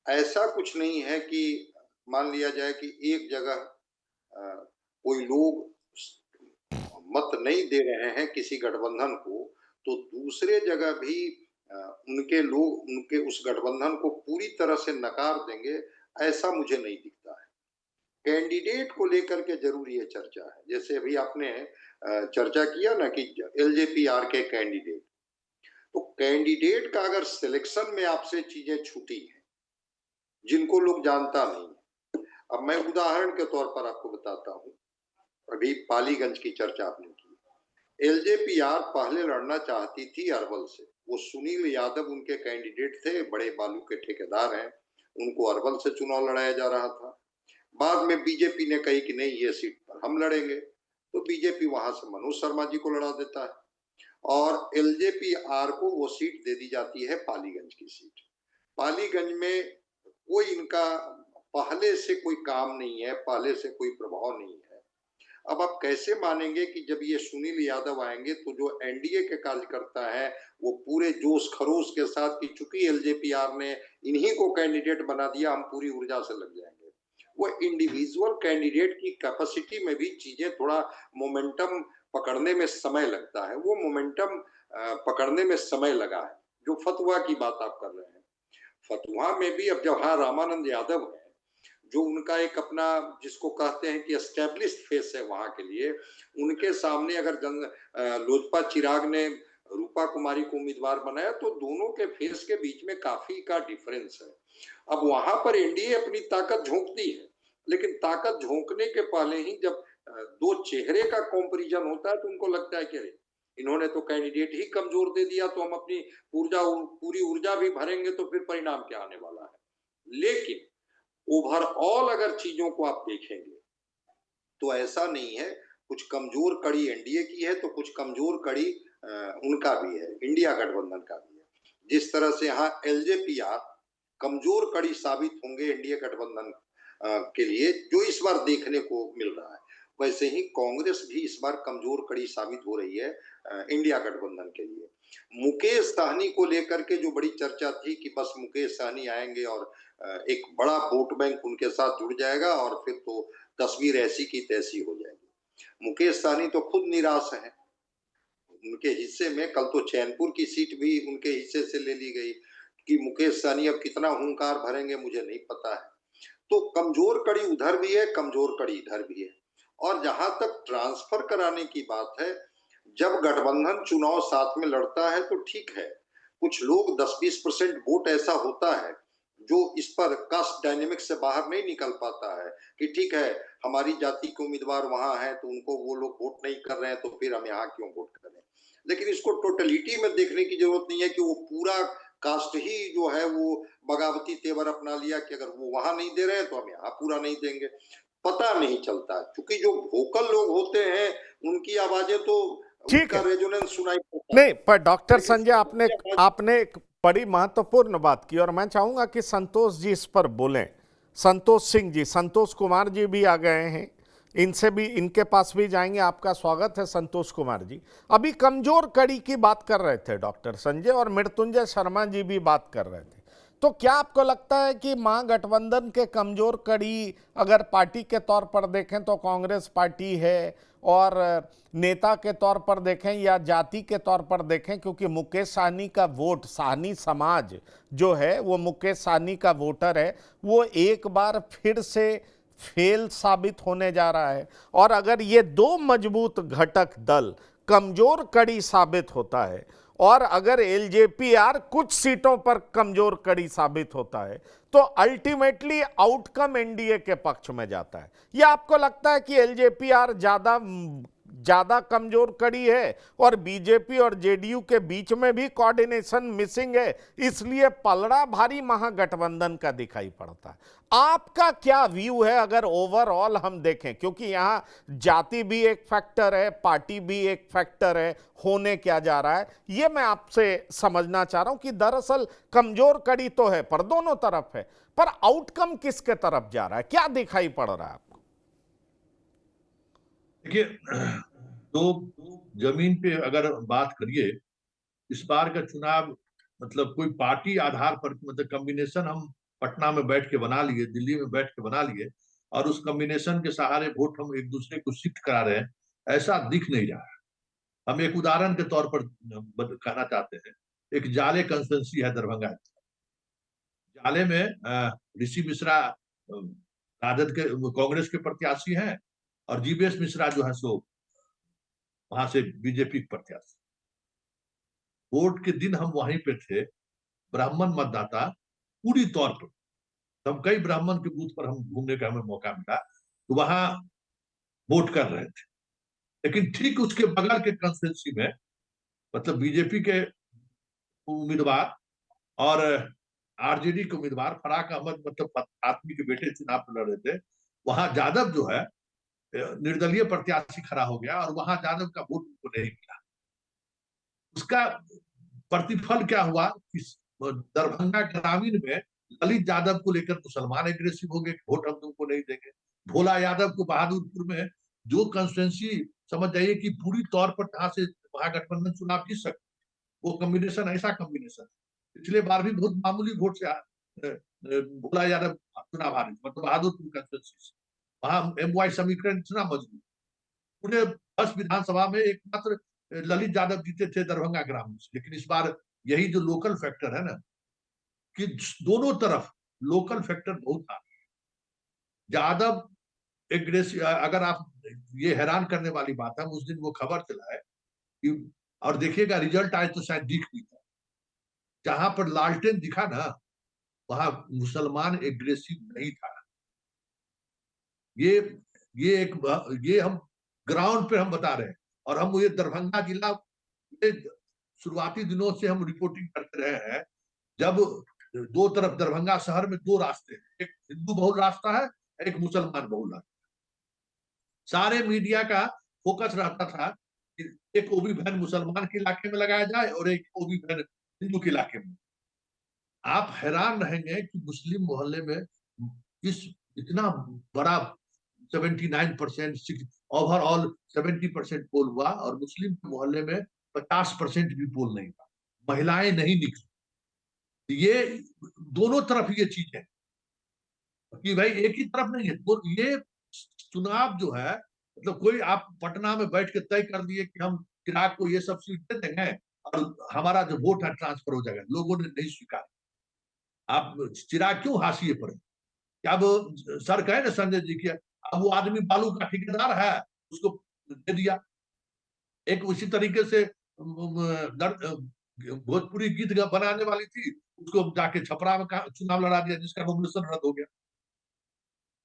ऐसा कुछ नहीं है कि मान लिया जाए कि एक जगह कोई लोग मत नहीं दे रहे हैं किसी गठबंधन को, तो दूसरे जगह भी उनके लोग उनके उस गठबंधन को पूरी तरह से नकार देंगे, ऐसा मुझे नहीं दिखता है। कैंडिडेट को लेकर के जरूर ये चर्चा है। जैसे अभी आपने चर्चा किया ना कि एलजेपीआर के कैंडिडेट, तो कैंडिडेट का अगर सिलेक्शन में आपसे चीजें छूटी हैं जिनको लोग जानता नहीं है। अब मैं उदाहरण के तौर पर आपको बताता हूं, अभी पालीगंज की चर्चा आपने की, एलजेपीआर पहले लड़ना चाहती थी अरवल से, वो सुनील यादव उनके कैंडिडेट थे, बड़े बालू के ठेकेदार हैं, उनको अरवल से चुनाव लड़ाया जा रहा था। बाद में बीजेपी ने कही कि नहीं, ये सीट पर हम लड़ेंगे, तो बीजेपी वहां से मनोज शर्मा जी को लड़ा देता है और एलजेपीआर को वो सीट दे दी जाती है पालीगंज की सीट। पालीगंज में कोई इनका पहले से कोई काम नहीं है, पहले से कोई प्रभाव नहीं है। अब आप कैसे मानेंगे कि जब ये सुनील यादव आएंगे तो जो एनडीए के कार्यकर्ता है वो पूरे जोश खरोश के साथ कि चूंकि एलजेपीआर ने इन्हीं को कैंडिडेट बना दिया, हम पूरी ऊर्जा से लग जाएंगे। वो इंडिविजुअल कैंडिडेट की कैपेसिटी में भी चीजें थोड़ा मोमेंटम पकड़ने में समय लगता है, वो मोमेंटम पकड़ने में समय लगा है। जो फतुहा की बात आप कर रहे हैं, फतुहा में भी अब जब हाँ रामानंद यादव है, जो उनका एक अपना जिसको कहते हैं कि एस्टेब्लिश्ड फेस है वहां के लिए, उनके सामने अगर लोजपा चिराग ने रूपा कुमारी को उम्मीदवार बनाया तो दोनों के फेस के बीच में काफी का डिफरेंस है। अब वहां पर एनडीए अपनी ताकत झोंकती है, लेकिन ताकत झोंकने के पहले ही जब दो चेहरे का कंपैरिजन होता है तो उनको लगता है कि अरे इन्होंने तो कैंडिडेट ही कमजोर दे दिया, तो हम अपनी पूरी ऊर्जा भी भरेंगे तो फिर परिणाम क्या आने वाला है। लेकिन ओवरऑल अगर चीजों को आप देखेंगे तो ऐसा नहीं है, कुछ कमजोर कड़ी एनडीए की है तो कुछ कमजोर कड़ी उनका भी है, इंडिया गठबंधन का भी है। जिस तरह से यहाँ एलजेपीआर कमजोर कड़ी साबित होंगे एनडीए गठबंधन के लिए, जो इस बार देखने को मिल रहा है। वैसे ही कांग्रेस भी इस बार कमजोर कड़ी साबित हो रही है इंडिया गठबंधन के लिए। मुकेश सहनी को लेकर के जो बड़ी चर्चा थी कि बस मुकेश सहनी आएंगे और एक बड़ा वोट बैंक उनके साथ जुड़ जाएगा और फिर तो तस्वीर ऐसी की तैसी हो जाएगी। मुकेश सहनी तो खुद निराश हैं। उनके हिस्से में कल तो चैनपुर की सीट भी उनके हिस्से से ले ली गई। कि मुकेश सहनी अब कितना हुंकार भरेंगे मुझे नहीं पता है। तो कमजोर कड़ी उधर भी है, कमजोर कड़ी इधर भी है। और जहां तक ट्रांसफर कराने की बात है, जब गठबंधन चुनाव साथ में लड़ता है तो ठीक है। कुछ लोग 10-20% वोट ऐसा होता है जो इस पर कास्ट डायनेमिक से बाहर नहीं निकल पाता है कि ठीक है, हमारी जाति के उम्मीदवार वहां हैं तो उनको वो लोग वोट नहीं कर रहे हैं तो फिर हम यहाँ क्यों वोट करें। लेकिन इसको टोटलिटी में देखने की जरूरत नहीं है कि वो पूरा कास्ट ही जो है वो बगावती तेवर अपना लिया कि अगर वो वहां नहीं दे रहे हैं तो हम यहाँ पूरा नहीं देंगे। पता नहीं चलता, क्योंकि जो वोकल लोग होते हैं उनकी आवाजें तो ठीक उनका है। रेजोनेंस सुनाई पड़ता है। नहीं, पर डॉक्टर लेकिन संजय आपने सबकी आवाज आपने एक बड़ी महत्वपूर्ण बात की और मैं चाहूंगा कि संतोष जी इस पर बोलें। संतोष सिंह जी, संतोष कुमार जी भी आ गए हैं, इनसे भी, इनके पास भी जाएंगे। आपका स्वागत है संतोष कुमार जी। अभी कमजोर कड़ी की बात कर रहे थे डॉक्टर संजय और मृत्युंजय शर्मा जी भी बात कर रहे थे। तो क्या आपको लगता है कि महागठबंधन के कमजोर कड़ी अगर पार्टी के तौर पर देखें तो कांग्रेस पार्टी है, और नेता के तौर पर देखें या जाति के तौर पर देखें, क्योंकि मुकेश सहनी का वोट, सहनी समाज जो है वो मुकेश सहनी का वोटर है, वो एक बार फिर से फेल साबित होने जा रहा है। और अगर ये दो मजबूत घटक दल कमजोर कड़ी साबित होता है और अगर एलजेपीआर कुछ सीटों पर कमजोर कड़ी साबित होता है तो अल्टीमेटली आउटकम एनडीए के पक्ष में जाता है। या आपको लगता है कि एलजेपीआर ज्यादा कमजोर कड़ी है और बीजेपी और जेडीयू के बीच में भी कोऑर्डिनेशन मिसिंग है, इसलिए पलड़ा भारी महागठबंधन का दिखाई पड़ता है? आपका क्या व्यू है अगर ओवरऑल हम देखें, क्योंकि यहां जाति भी एक फैक्टर है, पार्टी भी एक फैक्टर है, होने क्या जा रहा है ये मैं आपसे समझना चाह रहा हूं कि दरअसल कमजोर कड़ी तो है पर दोनों तरफ है, पर आउटकम किसके तरफ जा रहा है, क्या दिखाई पड़ रहा है आपको? देखिए, तो जमीन पे अगर बात करिए, इस बार का चुनाव मतलब कोई पार्टी आधार पर मतलब कॉम्बिनेशन हम पटना में बैठ के बना लिए, दिल्ली में बैठ के बना लिए और उस कॉम्बिनेशन के सहारे वोट हम एक दूसरे को शिफ्ट करा रहे हैं, ऐसा दिख नहीं रहा है। हम एक उदाहरण के तौर पर कहना चाहते हैं। एक जाले कंस्टिट्यूंसी है दरभंगा। जाले में ऋषि मिश्रा राजद के कांग्रेस के प्रत्याशी हैं और जीवेश मिश्रा जो है सो वहां से बीजेपी के प्रत्याशी। वोट के दिन हम वहीं पे थे, ब्राह्मण मतदाता पूरी तौर पर, हम कई ब्राह्मण के बूथ पर हम घूमने का हमें मौका मिला तो वहां वोट कर रहे थे। लेकिन ठीक उसके बगल के कंस्टिट्यूंसी में मतलब बीजेपी के उम्मीदवार और आरजेडी के उम्मीदवार फराक अहमद मतलब आदमी के बेटे चुनाव लड़ रहे थे। वहां यादव जो है निर्दलीय प्रत्याशी खड़ा हो गया और वहां यादव का वोट उनको नहीं मिला। उसका प्रतिफल क्या हुआ कि दरभंगा ग्रामीण में ललित यादव को लेकर मुसलमान एग्रेसिव हो गए, वोट हम तुमको नहीं देंगे। भोला यादव को बहादुरपुर में जो कंस्टिट्यूंसी समझ जाइए कि पूरी तौर पर जहां से महागठबंधन चुनाव जीत सकते, वो कॉम्बिनेशन ऐसा कॉम्बिनेशन पिछले बार भी बहुत मामूली वोट से भोला यादव चुनाव हारे, मतलब बहादुरपुर कंस्टिट्यूंसी। वहां एमवाई समीकरण इतना मजबूत, पूरे 10 विधानसभा में एकमात्र ललित यादव जीते थे दरभंगा ग्रामीण से। लेकिन इस बार यही जो लोकल फैक्टर है ना कि दोनों तरफ लोकल फैक्टर बहुत आ यादव एग्रेसिव। अगर आप, ये हैरान करने वाली बात है, उस दिन वो खबर चला है कि, और देखिएगा रिजल्ट आए तो शायद दिख भी था, जहां पर लालटेन दिखा ना वहां मुसलमान एग्रेसिव नहीं था। ये ये एक ये हम ग्राउंड पे हम बता रहे हैं। और हम ये दरभंगा जिला शुरुआती दिनों से हम रिपोर्टिंग करते रहे हैं। जब दो तरफ दरभंगा शहर में दो रास्ते हैं, एक हिंदू बहुल रास्ता है, एक मुसलमान बहुल रास्ता। सारे मीडिया का फोकस रहता था कि एक ओबी वैन मुसलमान के इलाके में लगाया जाए और एक ओबी वैन हिंदू के इलाके में। आप हैरान रहेंगे कि मुस्लिम मोहल्ले में इस इतना बड़ा 79% ओवरऑल 70% पोल हुआ, और मुस्लिम के मोहल्ले में 50% भी पोल नहीं हुआ, महिलाएं नहीं निकली। ये दोनों तरफ ये चीज है कि भाई एक ही तरफ नहीं है। तो ये चुनाव जो है, मतलब कोई आप पटना में बैठ के तय कर दिए कि हम चिराग को ये सब सीट दे देंगे और हमारा जो वोट है ट्रांसफर हो जाएगा, लोगों ने नहीं स्वीकारा। आप चिराग क्यों हाशिए पर है? क्या वो सर कहे ना संजय जी की, अब वो आदमी बालू का ठेकेदार है, उसको दे दिया। एक उसी तरीके से भोजपुरी गीत बनाने वाली थी, उसको जाके छपरा में चुनाव लड़ा दिया, जिसका नॉमिनेशन रद्द हो गया।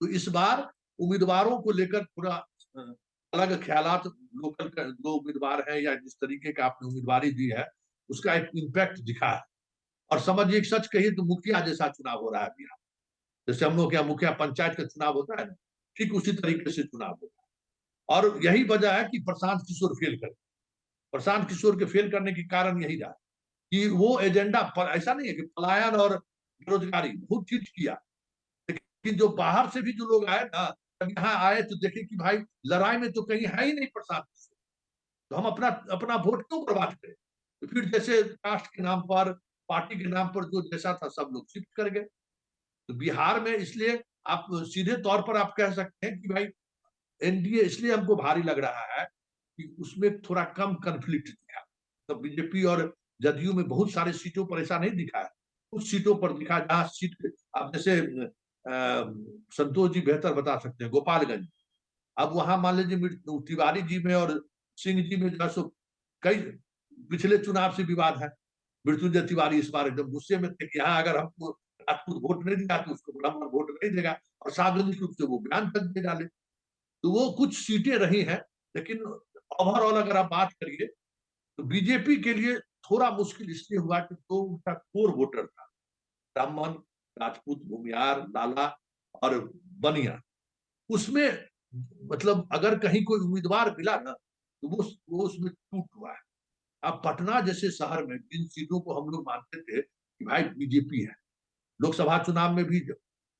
तो इस बार उम्मीदवारों को लेकर थोड़ा अलग ख्यालात, लोकल जो उम्मीदवार है या जिस तरीके का आपने उम्मीदवारी दी है, उसका एक इम्पैक्ट दिखा है। और समझिए एक सच कहिए तो मुखिया जैसा चुनाव हो रहा है बिहार। जैसे हम लोग क्या मुखिया पंचायत का चुनाव होता है ना, ठीक उसी तरीके से चुनाव होता है। और यही वजह है कि प्रशांत किशोर फेल कर, प्रशांत किशोर के फेल करने के कारण यही रहा कि वो एजेंडा पर ऐसा नहीं है कि पलायन और बेरोजगारी बहुत चीज किया, लेकिन जो बाहर से भी जो लोग आए ना, जब यहाँ आए तो देखे कि भाई लड़ाई में तो कहीं है ही नहीं प्रशांत किशोर, तो हम अपना अपना वोट क्यों बर्बाद करें? तो फिर जैसे कास्ट के नाम पर, पार्टी के नाम पर जो जैसा था सब लोग शिफ्ट कर गए। तो बिहार में इसलिए आप सीधे तौर पर आप कह सकते हैं कि भाई एनडीए इसलिए हमको भारी लग रहा है कि उसमें थोड़ा कम कन्फ्लिक्ट दिखा। तो बीजेपी और जदयू में बहुत सारे सीटों पर ऐसा नहीं दिखा है, कुछ सीटों पर दिखा जहां सीट, आप जैसे संतोष जी बेहतर बता सकते हैं, गोपालगंज। अब वहां मान लीजिए तिवारी जी में और सिंह जी में जो है सो कई पिछले चुनाव से विवाद है। मृत्युंजय तिवारी इस बार एकदम गुस्से में थे कि यहाँ अगर हमको राजपूत वोट नहीं दिया तो उसको ब्राह्मण वोट नहीं देगा, और सार्वजनिक रूप से वो बयान तक दे डाले। तो वो कुछ सीटें रही हैं, लेकिन ओवरऑल अगर आप बात करिए तो बीजेपी के लिए थोड़ा मुश्किल इसलिए हुआ कि तो उनका कोर वोटर था, ब्राह्मण, राजपूत, भूमियार, लाला और बनिया। उसमें मतलब अगर कहीं कोई उम्मीदवार मिला ना तो वो उसमें टूट हुआ है। अब पटना जैसे शहर में जिन सीटों को हम लोग मानते थे कि भाई बीजेपी है, लोकसभा चुनाव में भी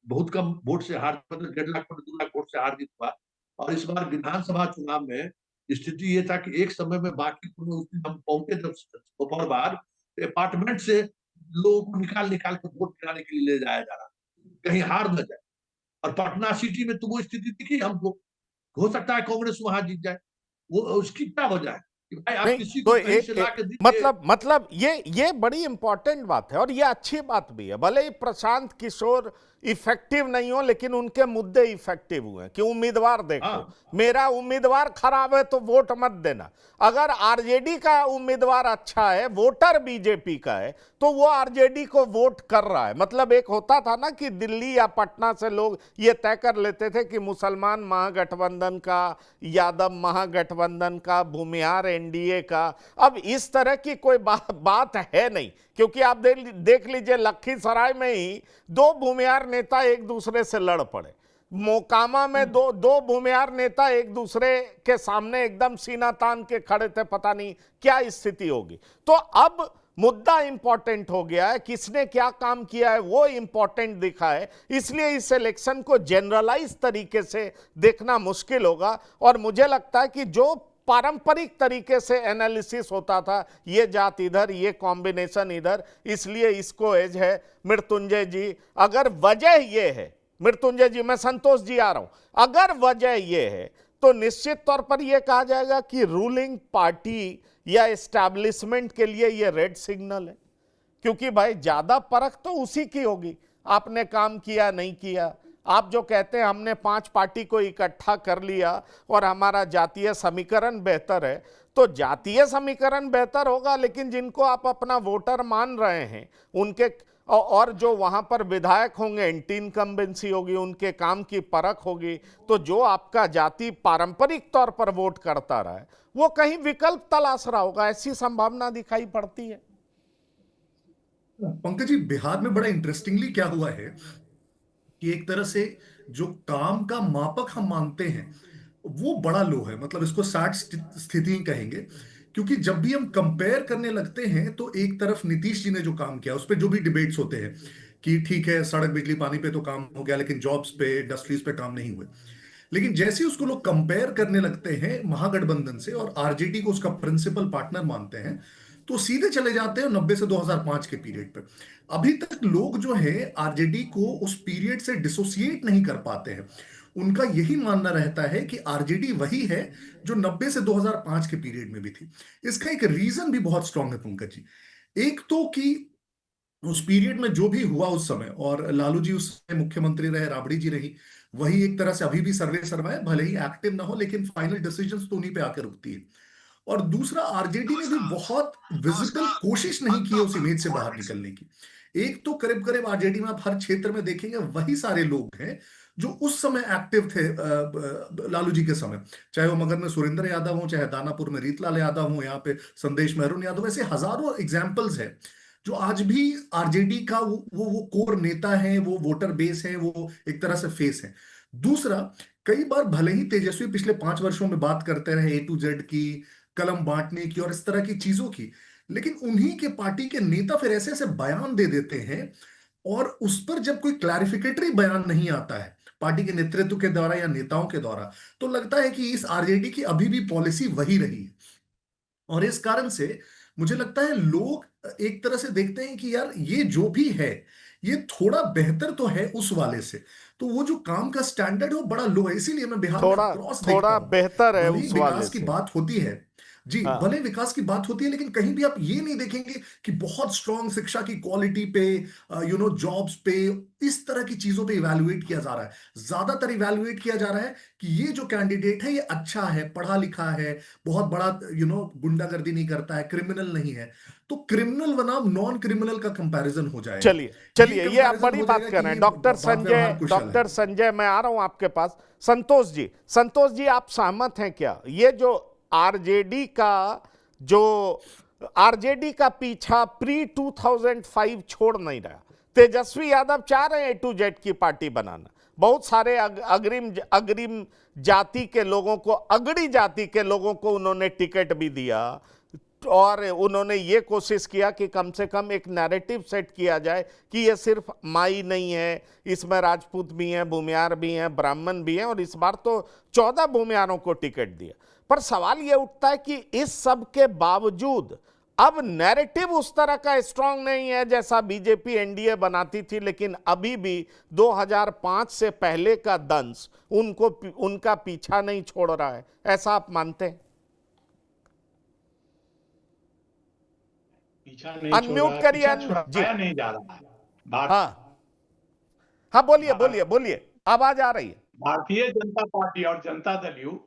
बहुत कम वोट से हार, मतलब 1.5 लाख 2 लाख वोट से हार जीत हुआ। और इस बार विधानसभा चुनाव में स्थिति ये था कि एक समय में बाकी उस दिन हम पहुंचे जब दोपहर बाद, अपार्टमेंट से लोगों को निकाल निकाल कर वोट गिराने के लिए ले जाया जा रहा, कहीं हार न जाए। और पटना सिटी में तो वो स्थिति दिखी हमको। हो सकता है कांग्रेस वहां जीत जाए, वो उसकी क्या वजह है कि भाई आप नहीं किसी तो को कहीं से ला के दीजिए। मतलब ये बड़ी इंपॉर्टेंट बात है और ये अच्छी बात भी है। भले ही प्रशांत किशोर इफेक्टिव नहीं हो, लेकिन उनके मुद्दे इफेक्टिव हुए कि उम्मीदवार देखो, हाँ। मेरा उम्मीदवार खराब है तो वोट मत देना। अगर आरजेडी का उम्मीदवार अच्छा है, वोटर बीजेपी का है, तो वो आरजेडी को वोट कर रहा है। मतलब एक होता था ना कि दिल्ली या पटना से लोग ये तय कर लेते थे कि मुसलमान महागठबंधन का, यादव महागठबंधन का, भूमिहार एनडीए का। अब इस तरह की कोई बात है नहीं, क्योंकि आप देख लीजिए लखीसराय में ही 2 भूमिहार नेता एक दूसरे से लड़ पड़े। मोकामा में दो भूमिहार नेता एक दूसरे के सामने एकदम सीना तान के खड़े थे, पता नहीं क्या स्थिति होगी। तो अब मुद्दा इंपॉर्टेंट हो गया है, किसने क्या काम किया है वो इंपॉर्टेंट दिखा है। इसलिए इस इलेक्शन को जनरलाइज तरीके से देखना मुश्किल होगा। और मुझे लगता है कि जो पारंपरिक तरीके से एनालिसिस होता था, ये जात इधर, ये कॉम्बिनेशन इधर, इसलिए इसको एज है। मृत्युंजय जी, अगर वजह ये है, मृत्युंजय जी मैं संतोष जी आ रहा हूं, अगर वजह ये है तो निश्चित तौर पर यह कहा जाएगा कि रूलिंग पार्टी या एस्टैब्लिशमेंट के लिए यह रेड सिग्नल है, क्योंकि भाई ज्यादा परख तो उसी की होगी, आपने काम किया नहीं किया। आप जो कहते हैं हमने 5 पार्टी को इकट्ठा कर लिया और हमारा जातीय समीकरण बेहतर है, तो जातीय समीकरण बेहतर होगा, लेकिन जिनको आप अपना वोटर मान रहे हैं उनके, और जो वहां पर विधायक होंगे एंटी इनकम्बेंसी होगी, उनके काम की परख होगी, तो जो आपका जाति पारंपरिक तौर पर वोट करता रहा है वो कहीं विकल्प तलाश रहा होगा, ऐसी संभावना दिखाई पड़ती है। पंकज जी, बिहार में बड़ा इंटरेस्टिंगली क्या हुआ है कि एक तरह से जो काम का मापक हम मानते हैं वो बड़ा लो है, मतलब इसको 60 स्थिति कहेंगे। क्योंकि जब भी हम कंपेयर करने लगते हैं तो एक तरफ नीतीश जी ने जो काम किया उस पर जो भी डिबेट्स होते हैं कि ठीक है सड़क बिजली पानी पे तो काम हो गया, लेकिन जॉब्स पे इंडस्ट्रीज पे काम नहीं हुए। लेकिन जैसे ही उसको लोग कंपेयर करने लगते हैं महागठबंधन से और आरजेडी को उसका प्रिंसिपल पार्टनर मानते हैं, तो सीधे चले जाते हैं 90 से 2005 के पीरियड पे। अभी तक लोग जो है आरजेडी को उस पीरियड से डिसोसिएट नहीं कर पाते हैं। उनका यही मानना रहता है कि आरजेडी वही है जो 90 से 2005 के पीरियड में भी थी। इसका एक रीजन भी बहुत स्ट्रांग है पंकज जी। एक तो कि उस पीरियड में जो भी हुआ उस समय, और लालू जी उस समय मुख्यमंत्री रहे, राबड़ी जी रही, वही एक तरह से अभी भी सर्वे सर्वा है, भले ही एक्टिव ना हो लेकिन फाइनल डिसीजंस तो उन्हीं पे आकर रुकती है। और दूसरा, आरजेडी ने भी बहुत विजिबल कोशिश नहीं की है उस इमेज से बाहर निकलने की। एक तो करीब करीब आरजेडी में आप हर क्षेत्र में देखेंगे वही सारे लोग हैं जो उस समय एक्टिव थे लालू जी के समय, चाहे वो मगध में सुरेंद्र यादव हो, चाहे दानापुर में रीतलाल यादव हो, यहाँ पे संदेश महरून यादव, ऐसे हजारों एग्जाम्पल्स हैं जो आज भी आरजेडी का वो कोर नेता है, वो वोटर बेस है, वो एक तरह से फेस है। दूसरा, कई बार भले ही तेजस्वी पिछले 5 वर्षों में बात करते रहे A to Z की, कलम बांटने की और इस तरह की चीजों की, लेकिन उन्हीं के पार्टी के नेता फिर ऐसे ऐसे बयान दे देते हैं, और उस पर जब कोई क्लैरिफिकेटरी बयान नहीं आता है पार्टी के नेतृत्व के द्वारा या नेताओं के द्वारा, तो लगता है कि इस आरजेडी की अभी भी पॉलिसी वही रही है। और इस कारण से मुझे लगता है लोग एक तरह से देखते हैं कि यार ये जो भी है ये थोड़ा बेहतर तो है उस वाले से, तो वो जो काम का स्टैंडर्ड है वो बड़ा लो है, इसीलिए मैं बिहार में थोड़ा क्रॉस देखता थोड़ा हूं। बेहतर है भले ही उस वाले विकास की से। बात होती है जी, हाँ। भले विकास की बात होती है, लेकिन कहीं भी आप ये नहीं देखेंगे कि बहुत स्ट्रांग शिक्षा की क्वालिटी पे, जॉब्स पे, इस तरह की चीजों पे इवैल्यूएट किया जा रहा है। ज्यादातर इवैल्यूएट किया जा रहा है कि ये जो कैंडिडेट है ये अच्छा है, पढ़ा लिखा है, बहुत बड़ा गुंडागर्दी नहीं करता है, क्रिमिनल नहीं है, तो क्रिमिनल बनाम नॉन क्रिमिनल का कंपैरिजन हो जाएगा। चलिए चलिए, ये आप कंपैरिजन बड़ी हो बात जाएगा कर कि रहे हैं। ये डॉक्टर बात संजय, व्यवहार कुशल है। डॉक्टर संजय, मैं आ रहा हूं आपके पास। संतोष जी आप सहमत हैं क्या? ये जो आरजेडी का पीछा प्री 2005 छोड़ नहीं रहा। तेजस्वी यादव चाह रहे हैं A to Z की पार्टी बनाना। बहुत सारे अग्रिम जाति के लोगों को, अगड़ी जाति के लोगों को उन्होंने टिकट भी दिया, और उन्होंने ये कोशिश किया कि कम से कम एक नैरेटिव सेट किया जाए कि ये सिर्फ माई नहीं है, इसमें राजपूत भी हैं, भूमियार भी हैं, ब्राह्मण भी हैं, और इस बार तो 14 भूमियारों को टिकट दिया। पर सवाल ये उठता है कि इस सब के बावजूद अब नैरेटिव उस तरह का स्ट्रांग नहीं है जैसा बीजेपी एनडीए बनाती थी, लेकिन अभी भी 2005 से पहले का दंश उनका पीछा नहीं छोड़ रहा है, ऐसा आप मानते हैं? पीछा नहीं अनम्यूट करिए, जी। छुड़ाया नहीं जा रहा है। हाँ हाँ, बोलिए, आवाज आ रही है। भारतीय जनता पार्टी और जनता दल यू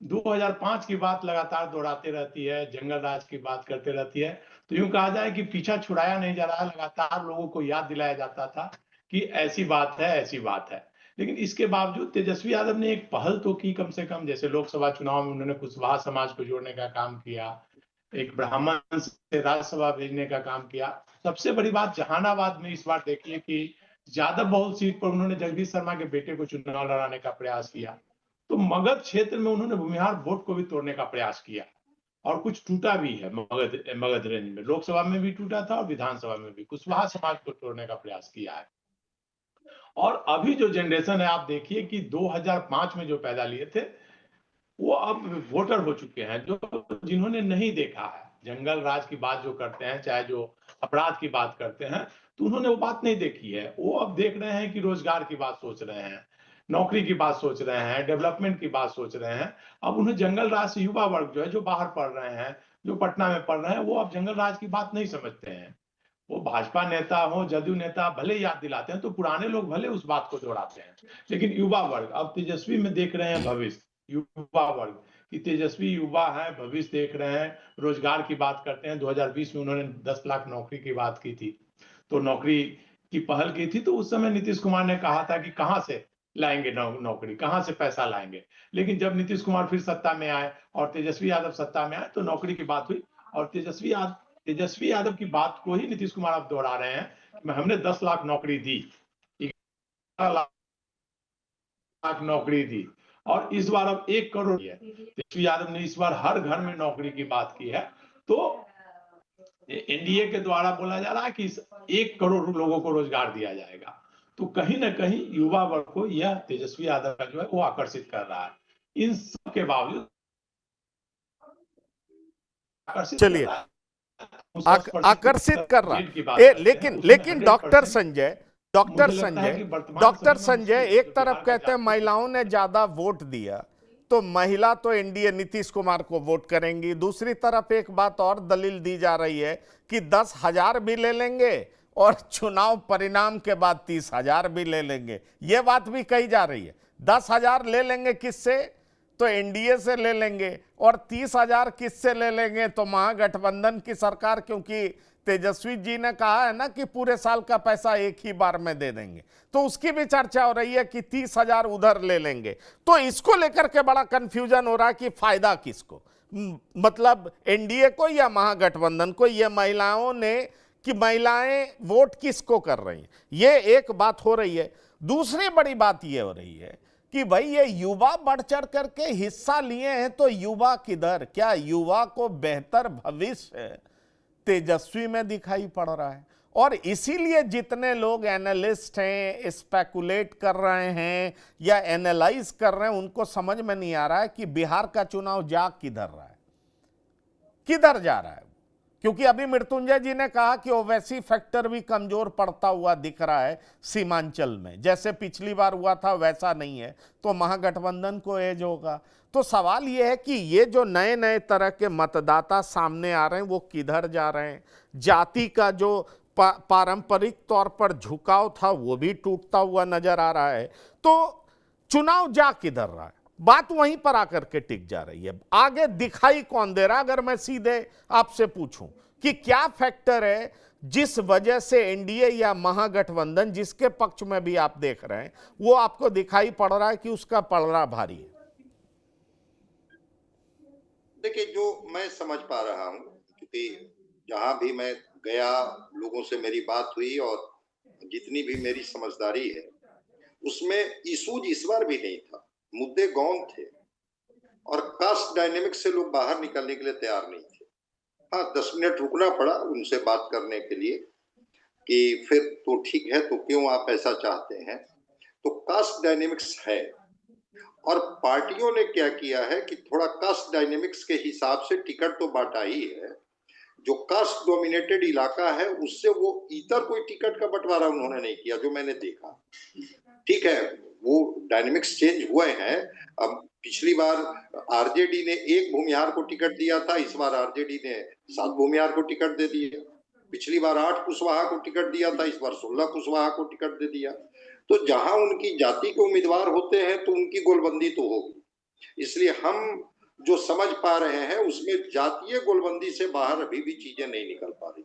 2005 की बात लगातार दोहराती रहती है, जंगल राज की बात करते रहती है, तो यूं कहा जाए कि पीछा छुड़ाया नहीं जा रहा है। लगातार लोगों को याद दिलाया जाता था कि ऐसी बात है, ऐसी बात है। लेकिन इसके बावजूद तेजस्वी यादव ने एक पहल तो की, कम से कम, जैसे लोकसभा चुनाव में उन्होंने कुशवाहा समाज को जोड़ने का काम किया, एक ब्राह्मण से राज्यसभा भेजने का काम किया। सबसे बड़ी बात, जहानाबाद में इस बार देखिए कि यादव बहुल सीट पर उन्होंने जगदीश शर्मा के बेटे को चुनाव लड़ाने का प्रयास किया। तो मगध क्षेत्र में उन्होंने भूमिहार वोट को भी तोड़ने का प्रयास किया, और कुछ टूटा भी है। मगध रेंज में लोकसभा में भी टूटा था और विधानसभा में भी कुशवाहा समाज को तोड़ने का प्रयास किया है। और अभी जो जनरेशन है, आप देखिए कि 2005 में जो पैदा लिए थे वो अब वोटर हो चुके हैं, जो जिन्होंने नहीं देखा है जंगल राज की बात जो करते हैं, चाहे जो अपराध की बात करते हैं, तो उन्होंने वो बात नहीं देखी है। वो अब देख रहे हैं कि रोजगार की बात सोच रहे हैं, नौकरी की बात सोच रहे हैं, डेवलपमेंट की बात सोच रहे हैं। अब उन्हें जंगल राज से युवा वर्ग जो है, जो बाहर पढ़ रहे हैं, जो पटना में पढ़ रहे हैं, वो अब जंगल राज की बात नहीं समझते हैं। वो भाजपा नेता हो, जदयू नेता भले याद दिलाते हैं, तो पुराने लोग भले उस बात को दोहराते हैं, लेकिन युवा वर्ग अब तेजस्वी में देख रहे हैं भविष्य। युवा वर्ग कि तेजस्वी युवा है, भविष्य देख रहे हैं, रोजगार की बात करते हैं। 2020 में उन्होंने 10 लाख नौकरी की बात की थी, तो नौकरी की पहल की थी। तो उस समय नीतीश कुमार ने कहा था कि कहां से लाएंगे नौकरी, कहां से पैसा लाएंगे। लेकिन जब नीतीश कुमार फिर सत्ता में आए और तेजस्वी यादव सत्ता में आए, तो नौकरी की बात हुई, और तेजस्वी यादव की बात को ही नीतीश कुमार अब दोहरा रहे हैं। हमने 10 लाख नौकरी दी, 11 लाख नौकरी दी, और इस बार अब 1 करोड़ है। तेजस्वी यादव ने इस बार हर घर में नौकरी की बात की है। तो एनडीए के द्वारा बोला जा रहा है कि 1 करोड़ लोगों को रोजगार दिया जाएगा। तो कहीं न कहीं युवा वर्ग को यह तेजस्वी यादव का जो है वो आकर्षित कर रहा है। इन सब के बावजूद आकर्षित कर चलिए, रहा है। आकर्षित कर रहा की बात है। करते हैं, लेकिन उसमें लेकिन डॉक्टर 100% संजय मुझे लगता है कि वर्तमान डॉक्टर समय में संजय मुस्लिम एक जो तरफ बिहार का कहते हैं जाति महिलाओं ने ज्यादा वोट दिया, तो महिला तो एनडीए नीतीश कुमार को वोट करेंगी। दूसरी तरफ एक बात और दलील दी जा रही है कि 10,000 भी ले लेंगे और चुनाव परिणाम के बाद 30,000 भी ले लेंगे। यह बात भी कही जा रही है। 10,000 ले लेंगे किससे? तो एनडीए से ले लेंगे। और 30,000 किससे ले लेंगे? तो महागठबंधन की सरकार, क्योंकि तेजस्वी जी ने कहा है ना कि पूरे साल का पैसा एक ही बार में दे देंगे, तो उसकी भी चर्चा हो रही है कि 30,000 उधर ले लेंगे। तो इसको लेकर के बड़ा कंफ्यूजन हो रहा है कि फायदा किसको, मतलब एनडीए को या महागठबंधन को? ये महिलाओं ने कि महिलाएं वोट किसको कर रही हैं, ये एक बात हो रही है। दूसरी बड़ी बात ये हो रही है कि भाई ये युवा बढ़ चढ़ करके हिस्सा लिए हैं, तो युवा किधर? क्या युवा को बेहतर भविष्य तेजस्वी में दिखाई पड़ रहा है? और इसीलिए जितने लोग एनालिस्ट हैं, स्पेकुलेट कर रहे हैं या एनालाइज कर रहे हैं, उनको समझ में नहीं आ रहा है कि बिहार का चुनाव जा किधर रहा है, किधर जा रहा है। क्योंकि अभी मृत्युंजय जी ने कहा कि ओवैसी फैक्टर भी कमजोर पड़ता हुआ दिख रहा है सीमांचल में, जैसे पिछली बार हुआ था वैसा नहीं है, तो महागठबंधन को एज होगा। तो सवाल यह है कि ये जो नए नए तरह के मतदाता सामने आ रहे हैं वो किधर जा रहे हैं? जाति का जो पारंपरिक तौर पर झुकाव था वो भी टूटता हुआ नजर आ रहा है। तो चुनाव जा किधर रहा है? बात वहीं पर आकर के टिक जा रही है। आगे दिखाई कौन दे रहा? अगर मैं सीधे आपसे पूछूं कि क्या फैक्टर है जिस वजह से एनडीए या महागठबंधन, जिसके पक्ष में भी आप देख रहे हैं, वो आपको दिखाई पड़ रहा है कि उसका पलड़ा भारी है? देखिए, जो मैं समझ पा रहा हूं, क्योंकि जहां भी मैं गया, लोगों से मेरी बात हुई और जितनी भी मेरी समझदारी है, उसमें इशूज इस बार भी नहीं था, मुद्दे गौण थे और कास्ट डायनेमिक से लोग बाहर निकलने के लिए तैयार नहीं थे। हाँ, 10 मिनट रुकना पड़ा उनसे बात करने के लिए कि फिर तो ठीक है, तो क्यों आप ऐसा चाहते हैं? तो कास्ट डायनेमिक्स है और पार्टियों ने क्या किया है कि थोड़ा कास्ट डायनेमिक्स के हिसाब से टिकट तो बांटा ही है। जो कास्ट डोमिनेटेड इलाका है उससे वो इतर कोई टिकट का बंटवारा उन्होंने नहीं किया, जो मैंने देखा। ठीक है, वो डायनेमिक्स चेंज हुए हैं। अब पिछली बार आरजेडी ने 1 भूमिहार को टिकट दिया था, इस बार आरजेडी ने 7 भूमिहार को टिकट दे दिया। पिछली बार 8 कुशवाहा को टिकट दिया था, इस बार 16 कुशवाहा को टिकट दे दिया। तो जहां उनकी जाति के उम्मीदवार होते हैं तो उनकी गोलबंदी तो होगी। इसलिए हम जो समझ पा रहे हैं उसमें जातीय गोलबंदी से बाहर अभी भी चीजें नहीं निकल पा रही।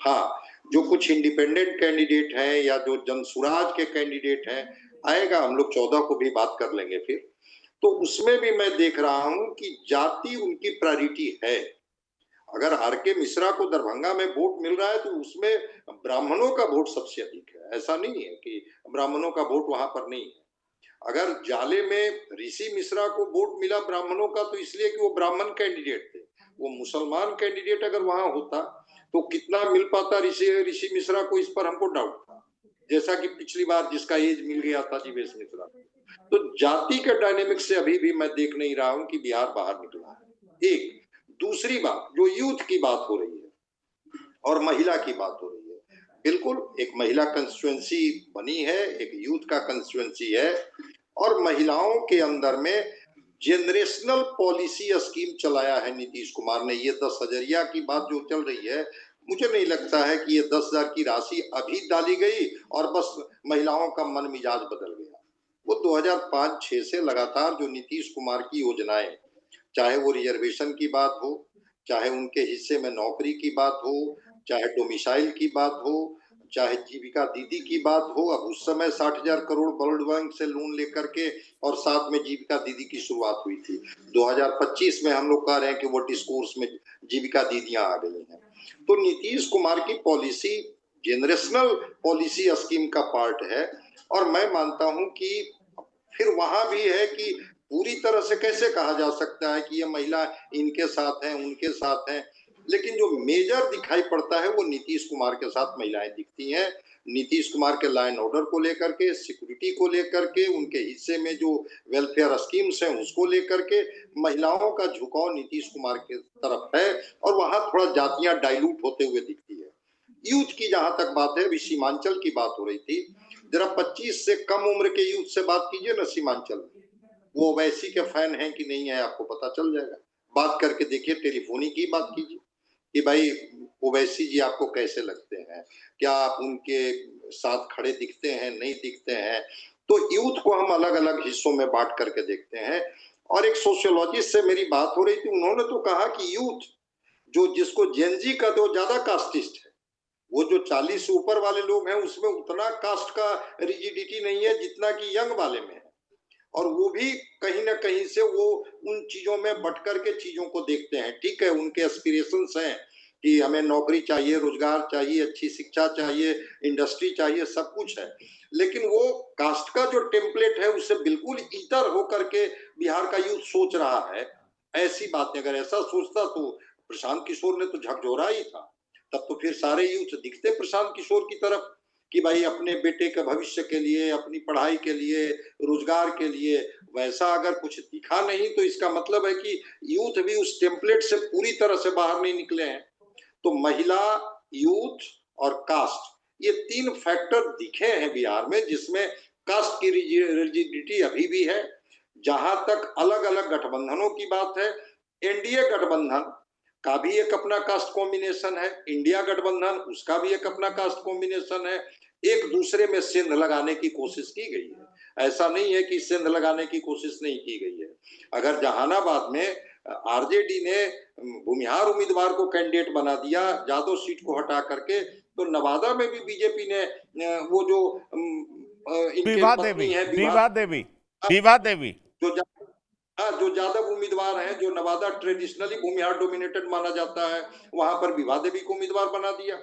हाँ, जो कुछ इंडिपेंडेंट कैंडिडेट हैं या जो जनसुराज के कैंडिडेट हैं, आएगा, हम लोग 14 को भी बात कर लेंगे फिर। तो उसमें भी मैं देख रहा हूं कि जाति उनकी प्रायोरिटी है। अगर आर के मिश्रा को दरभंगा में वोट मिल रहा है तो उसमें ब्राह्मणों का वोट सबसे अधिक है। ऐसा नहीं है कि ब्राह्मणों का वोट वहां पर नहीं है। अगर जाले में ऋषि मिश्रा को वोट मिला ब्राह्मणों का तो इसलिए कि वो ब्राह्मण कैंडिडेट थे। वो मुसलमान कैंडिडेट अगर वहां होता तो कितना मिल पाता ऋषि मिश्रा को, इस पर हमको डाउट था, जैसा कि पिछली बार जिसका एज मिल गया था जीवेश मिश्रा। तो जाति के डायनेमिक्स से अभी भी मैं देख नहीं रहा हूं कि बिहार बाहर निकला है। एक दूसरी बात, जो यूथ की बात हो रही है और महिला की बात हो रही है, बिल्कुल एक महिला कंस्टिट्यूएंसी बनी है, एक यूथ का कंस्टिट्यूएंसी है और महिलाओं के अंदर में जेनरेशनल पॉलिसी स्कीम चलाया है नीतीश कुमार ने। ये 10,000 की बात जो चल रही है, मुझे नहीं लगता है कि ये 10,000 की राशि अभी डाली गई और बस महिलाओं का मन मिजाज बदल गया। वो 2005-6 से लगातार जो नीतीश कुमार की योजनाएं, चाहे वो रिजर्वेशन की बात हो, चाहे उनके हिस्से में नौकरी की बात हो, चाहे डोमिसाइल की बात हो, चाहे जीविका दीदी की बात हो। अब उस समय 60,000 करोड़ वर्ल्ड बैंक से लोन लेकर के और साथ में जीविका दीदी की शुरुआत हुई थी। 2025 में हम लोग कह रहे हैं कि वो डिस्कोर्स में जीविका दीदियां आ गई हैं। तो नीतीश कुमार की पॉलिसी जेनरेशनल पॉलिसी स्कीम का पार्ट है और मैं मानता हूं कि फिर वहां भी है कि पूरी तरह से कैसे कहा जा सकता है कि ये महिला इनके साथ है, उनके साथ है। लेकिन जो मेजर दिखाई पड़ता है वो नीतीश कुमार के साथ महिलाएं दिखती हैं। नीतीश कुमार के लॉ एंड ऑर्डर को लेकर के, सिक्योरिटी को लेकर के, उनके हिस्से में जो वेलफेयर स्कीम्स हैं उसको लेकर के महिलाओं का झुकाव नीतीश कुमार की तरफ है और वहां थोड़ा जातियां डाइल्यूट होते हुए दिखती है। यूथ की जहां तक बात है, अभी सीमांचल की बात हो रही थी, जरा 25 से कम उम्र के यूथ से बात कीजिए ना सीमांचल में, वो ओवैसी के फैन हैं कि नहीं है आपको पता चल जाएगा। बात करके देखिए, टेलीफोनिक की बात कीजिए कि भाई ओवैसी जी आपको कैसे लगते हैं, क्या आप उनके साथ खड़े दिखते हैं, नहीं दिखते हैं। तो यूथ को हम अलग अलग हिस्सों में बांट करके देखते हैं। और एक सोशियोलॉजिस्ट से मेरी बात हो रही थी, उन्होंने तो कहा कि यूथ जो जिसको जेनजी का तो ज्यादा कास्टिस्ट है, वो जो 40 से ऊपर वाले लोग हैं उसमें उतना कास्ट का रिजिडिटी नहीं है जितना कि यंग वाले में है। और वो भी कहीं ना कहीं से वो उन चीजों में बट करके चीजों को देखते हैं। ठीक है, उनके एस्पिरेशंस हैं कि हमें नौकरी चाहिए, रोजगार चाहिए, अच्छी शिक्षा चाहिए, इंडस्ट्री चाहिए, सब कुछ है, लेकिन वो कास्ट का जो टेम्पलेट है उससे बिल्कुल इतर होकर के बिहार का यूथ सोच रहा है। ऐसी बातें अगर ऐसा सोचता तो प्रशांत किशोर ने तो झकझोरा ही था, तब तो फिर सारे यूथ दिखते प्रशांत किशोर की तरफ कि भाई अपने बेटे के भविष्य के लिए, अपनी पढ़ाई के लिए, रोजगार के लिए। वैसा अगर कुछ दिखा नहीं तो इसका मतलब है कि यूथ भी उस टेम्पलेट से पूरी तरह से बाहर नहीं निकले हैं। तो महिला, यूथ और कास्ट, ये 3 फैक्टर दिखे हैं बिहार में, जिसमें कास्ट की रिजिडिटी अभी भी है। जहां तक अलग अलग गठबंधनों की बात है, एनडीए गठबंधन का भी एक अपना कास्ट कॉम्बिनेशन है, इंडिया गठबंधन उसका भी एक अपना कास्ट कॉम्बिनेशन है। एक दूसरे में सेंध लगाने की कोशिश की गई है, ऐसा नहीं है कि सेंध लगाने की कोशिश नहीं की गई है। अगर जहानाबाद में आरजेडी ने भूमिहार उम्मीदवार को कैंडिडेट बना दिया जादव सीट को हटा करके, तो नवादा में भी बीजेपी ने वो जो इनके विभा पत्नी देवी, है विभा देवी, विभा देवी, जो जादव उम्मीदवार हैं, जो नवादा ट्रेडिशनली भूमिहार डोमिनेटेड माना जाता है, वहां पर विभा देवी को उम्मीदवार बना दिया।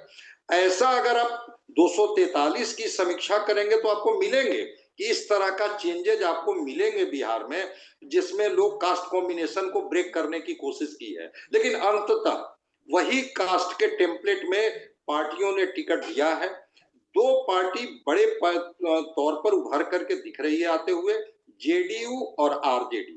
ऐसा अगर आप 243 की समीक्षा करेंगे तो आपको मिलेंगे कि इस तरह का चेंजेज आपको मिलेंगे बिहार में, जिसमें लोग कास्ट कॉम्बिनेशन को ब्रेक करने की कोशिश की है। लेकिन अंततः वही कास्ट के टेम्पलेट में पार्टियों ने टिकट दिया है। 2 पार्टी बड़े तौर पर उभर करके दिख रही है आते हुए, जेडीयू और आरजेडी।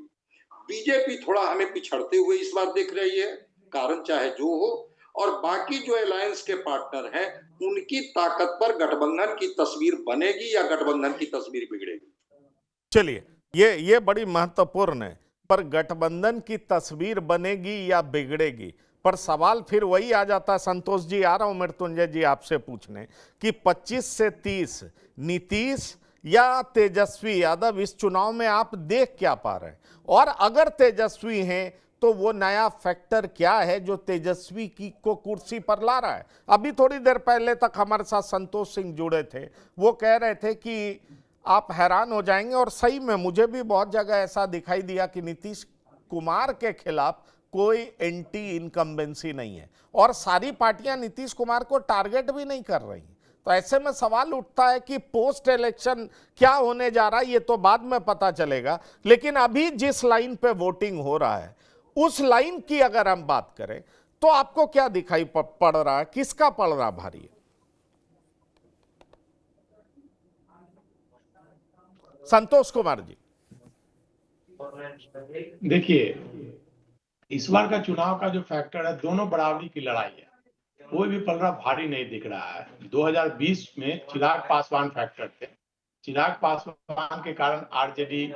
बीजेपी थोड़ा हमें पिछड़ते हुए इस बार दिख रही है, कारण चाहे जो हो। और बाकी जो अलायंस के पार्टनर हैं, उनकी ताकत पर गठबंधन की तस्वीर बनेगी या गठबंधन की तस्वीर बिगड़ेगी। चलिए, ये बड़ी महत्वपूर्ण है, पर गठबंधन की तस्वीर बनेगी या बिगड़ेगी, पर सवाल फिर वही आ जाता है। संतोष जी, आ रहा हूं मृत्युंजय जी आपसे पूछने कि 25 से 30 नीतीश या तेजस्वी यादव, इस चुनाव में आप देख क्या पा रहे हैं? और अगर तेजस्वी हैं तो वो नया फैक्टर क्या है जो तेजस्वी को कुर्सी पर ला रहा है? अभी थोड़ी देर पहले तक हमारे साथ संतोष सिंह जुड़े थे, वो कह रहे थे कि आप हैरान हो जाएंगे, और सही में मुझे भी बहुत जगह ऐसा दिखाई दिया कि नीतीश कुमार के खिलाफ कोई एंटी इनकम्बेंसी नहीं है और सारी पार्टियां नीतीश कुमार को टारगेट भी नहीं कर रही। तो ऐसे में सवाल उठता है कि पोस्ट इलेक्शन क्या होने जा रहा है, ये तो बाद में पता चलेगा, लेकिन अभी जिस लाइन पे वोटिंग हो रहा है उस लाइन की अगर हम बात करें तो आपको क्या दिखाई पड़ रहा है, किसका पड़ रहा भारी? संतोष कुमार जी। देखिए, इस बार का चुनाव का जो फैक्टर है, दोनों बराबरी की लड़ाई है, कोई भी पलड़ा भारी नहीं दिख रहा है। 2020 में चिराग पासवान फैक्टर थे, चिराग पासवान के कारण आरजेडी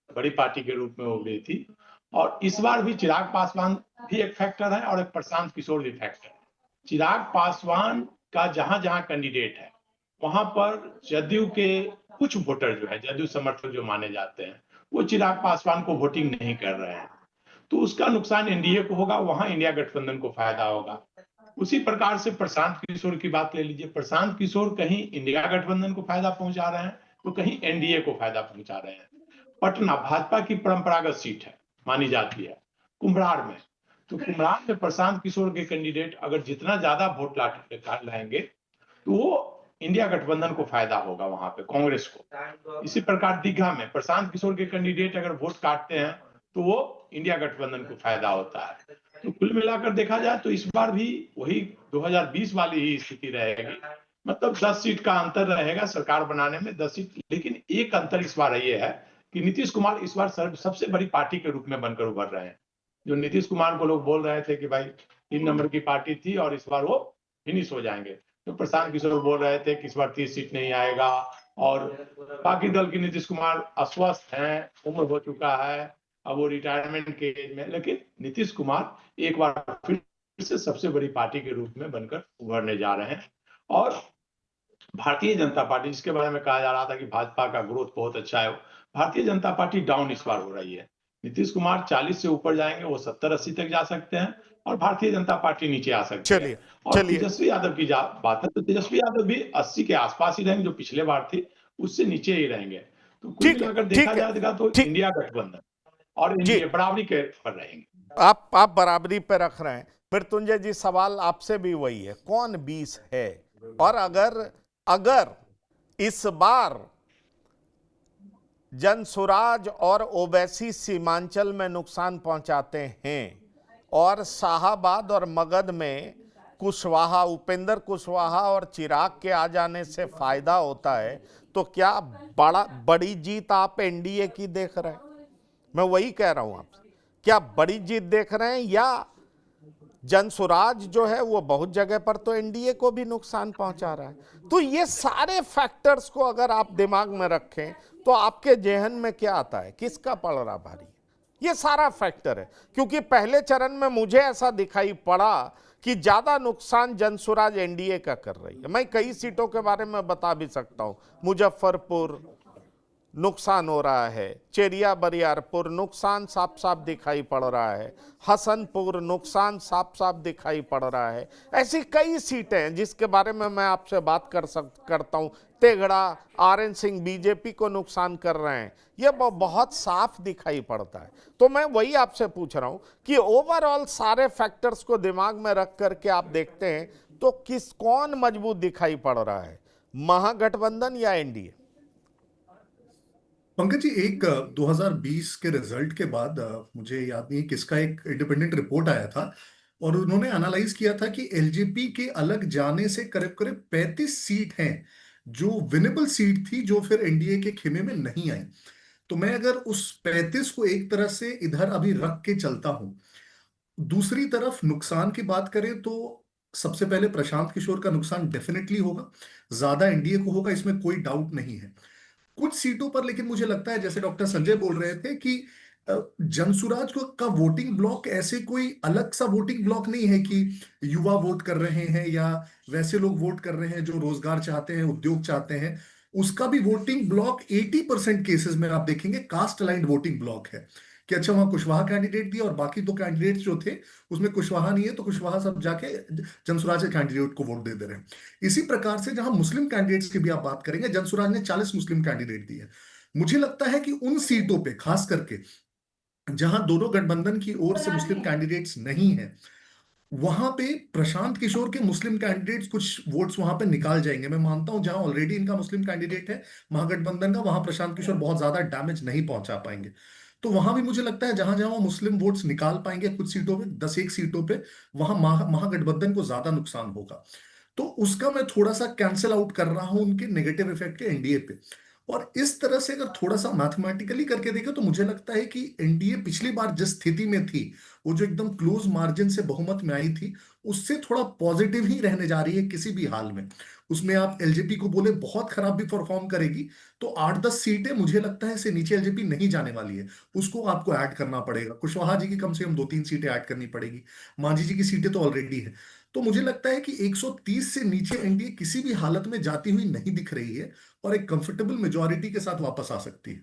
बड़ी पार्टी के रूप में उभरी थी, और इस बार भी चिराग पासवान भी एक फैक्टर है और एक प्रशांत किशोर भी फैक्टर है। चिराग पासवान का जहां जहां कैंडिडेट है वहां पर जदयू के कुछ वोटर जो है, जदयू समर्थक जो माने जाते हैं, वो चिराग पासवान को वोटिंग नहीं कर रहे हैं, तो उसका नुकसान एनडीए को होगा, वहां इंडिया गठबंधन को फायदा होगा। उसी प्रकार से प्रशांत किशोर की बात ले लीजिए, प्रशांत किशोर कहीं इंडिया गठबंधन को फायदा पहुंचा रहे हैं तो कहीं एनडीए को फायदा पहुंचा रहे हैं। पटना भाजपा की परंपरागत सीट है, मानी जाती है। कुम्भरार में, तो कुम्भरार में प्रशांत किशोर के कैंडिडेट अगर जितना ज्यादा वोट लाएंगे तो वो इंडिया गठबंधन को फायदा होगा, वहां पे कांग्रेस को। इसी प्रकार दीघा में प्रशांत किशोर के कैंडिडेट अगर वोट काटते हैं तो वो इंडिया गठबंधन को फायदा होता है। तो कुल मिलाकर देखा जाए तो इस बार भी वही 2020 वाली ही स्थिति रहेगी, मतलब 10 सीट का अंतर रहेगा सरकार बनाने में, 10 सीट। लेकिन एक अंतर इस बार ये है कि नीतीश कुमार इस बार सबसे बड़ी पार्टी के रूप में बनकर उभर रहे हैं। जो नीतीश कुमार को लोग बोल रहे थे कि भाई 3 नंबर की पार्टी थी और इस बार वो फिनिश हो जाएंगे, तो प्रशांत किशोर बोल रहे थे कि इस बार 30 सीट नहीं आएगा, और बाकी दल की नीतीश कुमार अस्वस्थ हैं, उम्र हो चुका है, अब वो रिटायरमेंट के एज में। लेकिन नीतीश कुमार एक बार फिर से सबसे बड़ी पार्टी के रूप में बनकर उभरने जा रहे हैं। और भारतीय जनता पार्टी, जिसके बारे में कहा जा रहा था कि भाजपा का ग्रोथ बहुत अच्छा है, भारतीय जनता पार्टी डाउन इस बार हो रही है। नीतीश कुमार 40 से ऊपर जाएंगे, वो 70-80 तक जा सकते हैं, और भारतीय जनता पार्टी नीचे आ सकती है। और तेजस्वी यादव की बात है तो तेजस्वी यादव भी 80 के आसपास ही रहेंगे, जो पिछले बार थी उससे नीचे ही रहेंगे। तो कुल मिलाकर देखा जाएगा तो इंडिया गठबंधन और एनडीए बराबरी के पर रहेंगे। आप बराबरी पे रख रहे हैं। मृत्युंजय जी, सवाल आपसे भी वही है, कौन 20 है? और अगर इस बार जनसुराज और ओवैसी सीमांचल में नुकसान पहुंचाते हैं और शाहाबाद और मगध में कुशवाहा, उपेंद्र कुशवाहा और चिराग के आ जाने से फायदा होता है, तो क्या बड़ी जीत आप एनडीए की देख रहे हैं? मैं वही कह रहा हूं आपसे, क्या बड़ी जीत देख रहे हैं, या जनसुराज जो है वो बहुत जगह पर तो एनडीए को भी नुकसान पहुंचा रहा है? तो ये सारे फैक्टर्स को अगर आप दिमाग में रखें तो आपके जेहन में क्या आता है, किसका पलड़ा भारी? ये सारा फैक्टर है, क्योंकि पहले चरण में मुझे ऐसा दिखाई पड़ा कि ज्यादा नुकसान जनसुराज एनडीए का कर रही है। मैं कई सीटों के बारे में बता भी सकता हूं। मुजफ्फरपुर नुकसान हो रहा है, चेरिया बरियारपुर नुकसान साफ साफ दिखाई पड़ रहा है, हसनपुर नुकसान साफ साफ दिखाई पड़ रहा है। ऐसी कई सीटें हैं जिसके बारे में मैं आपसे बात करता हूं। तेघड़ा, आरएन सिंह बीजेपी को नुकसान कर रहे हैं, यह बहुत साफ दिखाई पड़ता है। तो मैं वही आपसे पूछ रहा हूं कि ओवरऑल सारे फैक्टर्स को दिमाग में रख करके आप देखते हैं तो कौन मजबूत दिखाई पड़ रहा है, महागठबंधन या एनडीए? पंकज जी, एक 2020 के रिजल्ट के बाद मुझे याद नहीं किसका एक इंडिपेंडेंट रिपोर्ट आया था, और उन्होंने एनालाइज किया था कि एलजेपी के अलग जाने से करीब करीब 35 सीट हैं जो विनेबल सीट थी, जो फिर एनडीए के खेमे में नहीं आई। तो मैं अगर उस 35 को एक तरह से इधर अभी रख के चलता हूं, दूसरी तरफ नुकसान की बात करें तो सबसे पहले प्रशांत किशोर का नुकसान डेफिनेटली होगा, ज्यादा एनडीए को होगा, इसमें कोई डाउट नहीं है। कुछ सीटों पर लेकिन मुझे लगता है, जैसे डॉक्टर संजय बोल रहे थे कि जनसुराज को का वोटिंग ब्लॉक ऐसे कोई अलग सा वोटिंग ब्लॉक नहीं है कि युवा वोट कर रहे हैं या वैसे लोग वोट कर रहे हैं जो रोजगार चाहते हैं, उद्योग चाहते हैं। उसका भी वोटिंग ब्लॉक 80% केसेस में आप देखेंगे कास्ट अलाइंड वोटिंग ब्लॉक है, कि अच्छा वहां कुशवाहा कैंडिडेट दिया और बाकी 2 कैंडिडेट्स जो थे उसमें कुशवाहा नहीं है, तो कुशवाहा सब जाके जनसुराज के कैंडिडेट को वोट दे दे रहे हैं। इसी प्रकार से जहां मुस्लिम कैंडिडेट्स की भी आप बात करेंगे, जनसुराज ने 40 मुस्लिम कैंडिडेट दिए। मुझे लगता है कि उन सीटों पे खास करके जहां दोनों गठबंधन की ओर से मुस्लिम कैंडिडेट्स नहीं है, वहां पे प्रशांत किशोर के मुस्लिम कैंडिडेट्स कुछ वोट्स वहां पे निकाल जाएंगे। मैं मानता हूं जहां ऑलरेडी इनका मुस्लिम कैंडिडेट है महागठबंधन का, वहां प्रशांत किशोर बहुत ज्यादा डैमेज नहीं पहुंचा पाएंगे। तो वहां भी मुझे लगता है जहां जहां वो मुस्लिम वोट्स निकाल पाएंगे कुछ सीटों पे, 10 सीटों पे, वहां महागठबंधन को ज्यादा नुकसान होगा। तो उसका मैं थोड़ा सा कैंसिल आउट कर रहा हूं उनके नेगेटिव इफेक्ट के एनडीए पे। और इस तरह से अगर थोड़ा सा मैथमेटिकली करके देखें तो मुझे लगता है कि एनडीए पिछली बार जिस स्थिति में थी, वो जो एकदम क्लोज मार्जिन से बहुमत में आई थी, उससे थोड़ा पॉजिटिव ही रहने जा रही है किसी भी हाल में। उसमें आप एलजेपी को बोले बहुत खराब भी परफॉर्म करेगी तो 8-10 सीटें मुझे लगता है इससे नीचे एलजेपी नहीं जाने वाली है, उसको आपको ऐड करना पड़ेगा। कुशवाहा जी की कम से कम 2-3 सीटें ऐड करनी पड़ेगी, मांझी जी की सीटें तो ऑलरेडी है। तो मुझे लगता है कि 130 से नीचे एनडीए किसी भी हालत में जाती हुई नहीं दिख रही है और एक कंफर्टेबल मेजॉरिटी के साथ वापस आ सकती है।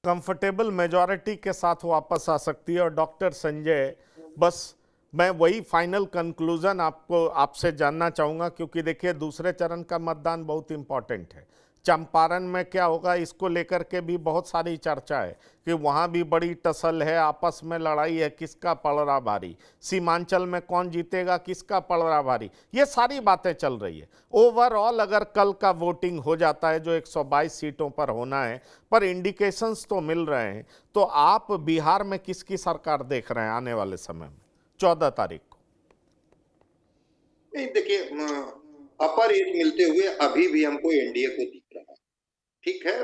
कंफर्टेबल मेजॉरिटी के साथ वापस आ सकती है। और डॉक्टर संजय, बस मैं वही फाइनल कंक्लूजन आपसे जानना चाहूंगा, क्योंकि देखिए दूसरे चरण का मतदान बहुत इंपॉर्टेंट है। चंपारण में क्या होगा, इसको लेकर के भी बहुत सारी चर्चा है कि वहाँ भी बड़ी टसल है, आपस में लड़ाई है, किसका पड़ रहा भारी, सीमांचल में कौन जीतेगा, किसका पड़ रहा भारी, ये सारी बातें चल रही है। ओवरऑल अगर कल का वोटिंग हो जाता है जो 122 सीटों पर होना है, पर इंडिकेशंस तो मिल रहे हैं, तो आप बिहार में किसकी सरकार देख रहे हैं आने वाले समय में 14 तारीख को? नहीं, देखिए, अपर एज मिलते हुए अभी भी हमको एनडीए को दिख रहा है। ठीक है,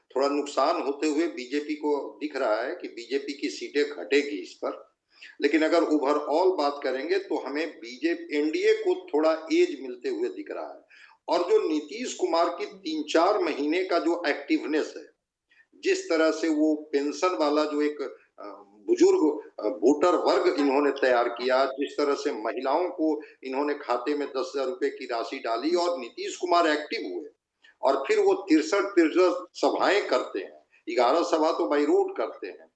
थोड़ा नुकसान होते हुए बीजेपी को दिख रहा है कि बीजेपी की सीटें घटेगी इस पर, लेकिन अगर ओवरऑल बात करेंगे तो हमें बीजेपी एनडीए को थोड़ा एज मिलते हुए दिख रहा है। और जो नीतीश कुमार की 3-4 महीने का जो एक्टिवनेस है, जिस तरह से वो पेंशन वाला जो एक बुजुर्ग वोटर वर्ग इन्होंने तैयार किया, जिस तरह से महिलाओं को इन्होंने खाते में 10,000 रुपए की राशि डाली और नीतीश कुमार एक्टिव हुए और फिर वो 63 सभाएं करते हैं, 11 सभा तो बाई रोड करते हैं।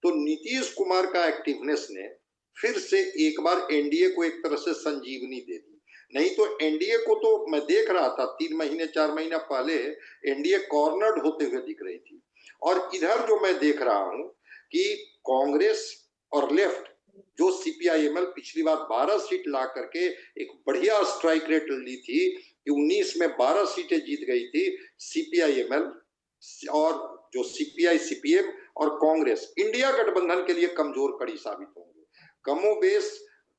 तो नीतीश कुमार का एक्टिवनेस ने फिर से एक बार एनडीए को एक तरह से संजीवनी दे दी। नहीं तो एनडीए को तो मैं देख रहा था 3 महीने 4 महीना पहले एनडीए कॉर्नर्ड होते हुए दिख रही थी। और इधर जो मैं देख रहा हूं कि कांग्रेस और लेफ्ट जो सीपीआईएमएल पिछली बार 12 सीट ला करके एक बढ़िया स्ट्राइक रेट ली थी कि 19 में 12 सीटें जीत गई थी, सीपीआईएमएल और जो सीपीआई सीपीएम और कांग्रेस इंडिया गठबंधन के लिए कमजोर कड़ी साबित होंगे। कमोबेश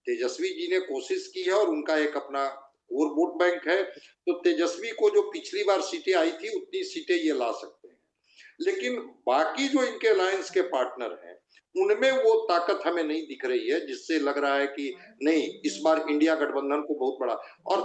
तेजस्वी जी ने कोशिश की है और उनका एक अपना कोर वोट बैंक है, तो तेजस्वी को जो पिछली बार सीटें आई थी उतनी सीटें ये ला सकते हैं। लेकिन बाकी जो इनके अलायंस के पार्टनर हैं उनमें वो ताकत हमें नहीं दिख रही है, जिससे लग रहा है कि नहीं, इस बार इंडिया गठबंधन को बहुत बड़ा, और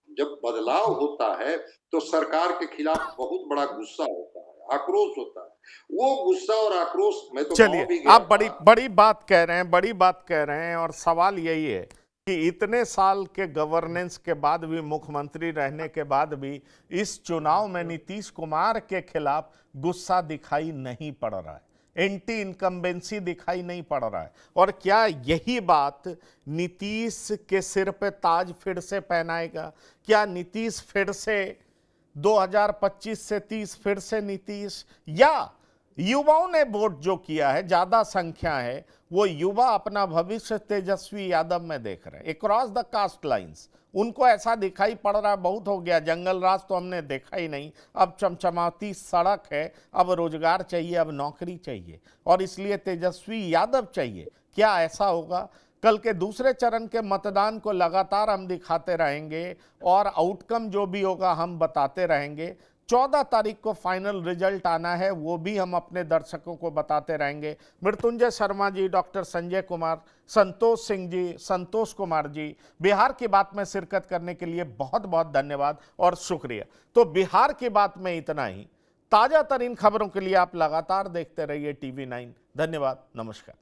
जब बदलाव होता है तो सरकार के खिलाफ बहुत बड़ा गुस्सा होता है, आक्रोश होता है। वो गुस्सा और आक्रोश मैं तो चलिए, आप बड़ी बात कह रहे हैं, बड़ी बात कह रहे हैं, और सवाल यही है कि इतने साल के गवर्नेंस के बाद भी, मुख्यमंत्री रहने के बाद भी इस चुनाव में नीतीश कुमार के खिलाफ गुस्सा दिखाई नहीं पड़ रहा है, एंटी इनकम्बेंसी दिखाई नहीं पड़ रहा है। और क्या यही बात नीतीश के सिर पे ताज फिर से पहनाएगा? क्या नीतीश फिर से 2025 से 30 फिर से नीतीश, या युवाओं ने वोट जो किया है, ज्यादा संख्या है, वो युवा अपना भविष्य तेजस्वी यादव में देख रहे हैं, अक्रॉस द कास्ट लाइंस उनको ऐसा दिखाई पड़ रहा है बहुत हो गया, जंगल राज तो हमने देखा ही नहीं, अब चमचमाती सड़क है, अब रोजगार चाहिए, अब नौकरी चाहिए, और इसलिए तेजस्वी यादव चाहिए। क्या ऐसा होगा? कल के दूसरे चरण के मतदान को लगातार हम दिखाते रहेंगे और आउटकम जो भी होगा हम बताते रहेंगे। 14 तारीख को फाइनल रिजल्ट आना है, वो भी हम अपने दर्शकों को बताते रहेंगे। मृत्युंजय शर्मा जी, डॉक्टर संजय कुमार, संतोष सिंह जी, संतोष कुमार जी, बिहार की बात में शिरकत करने के लिए बहुत बहुत धन्यवाद और शुक्रिया। तो बिहार की बात में इतना ही। ताजा तरीन खबरों के लिए आप लगातार देखते रहिए TV9। धन्यवाद, नमस्कार।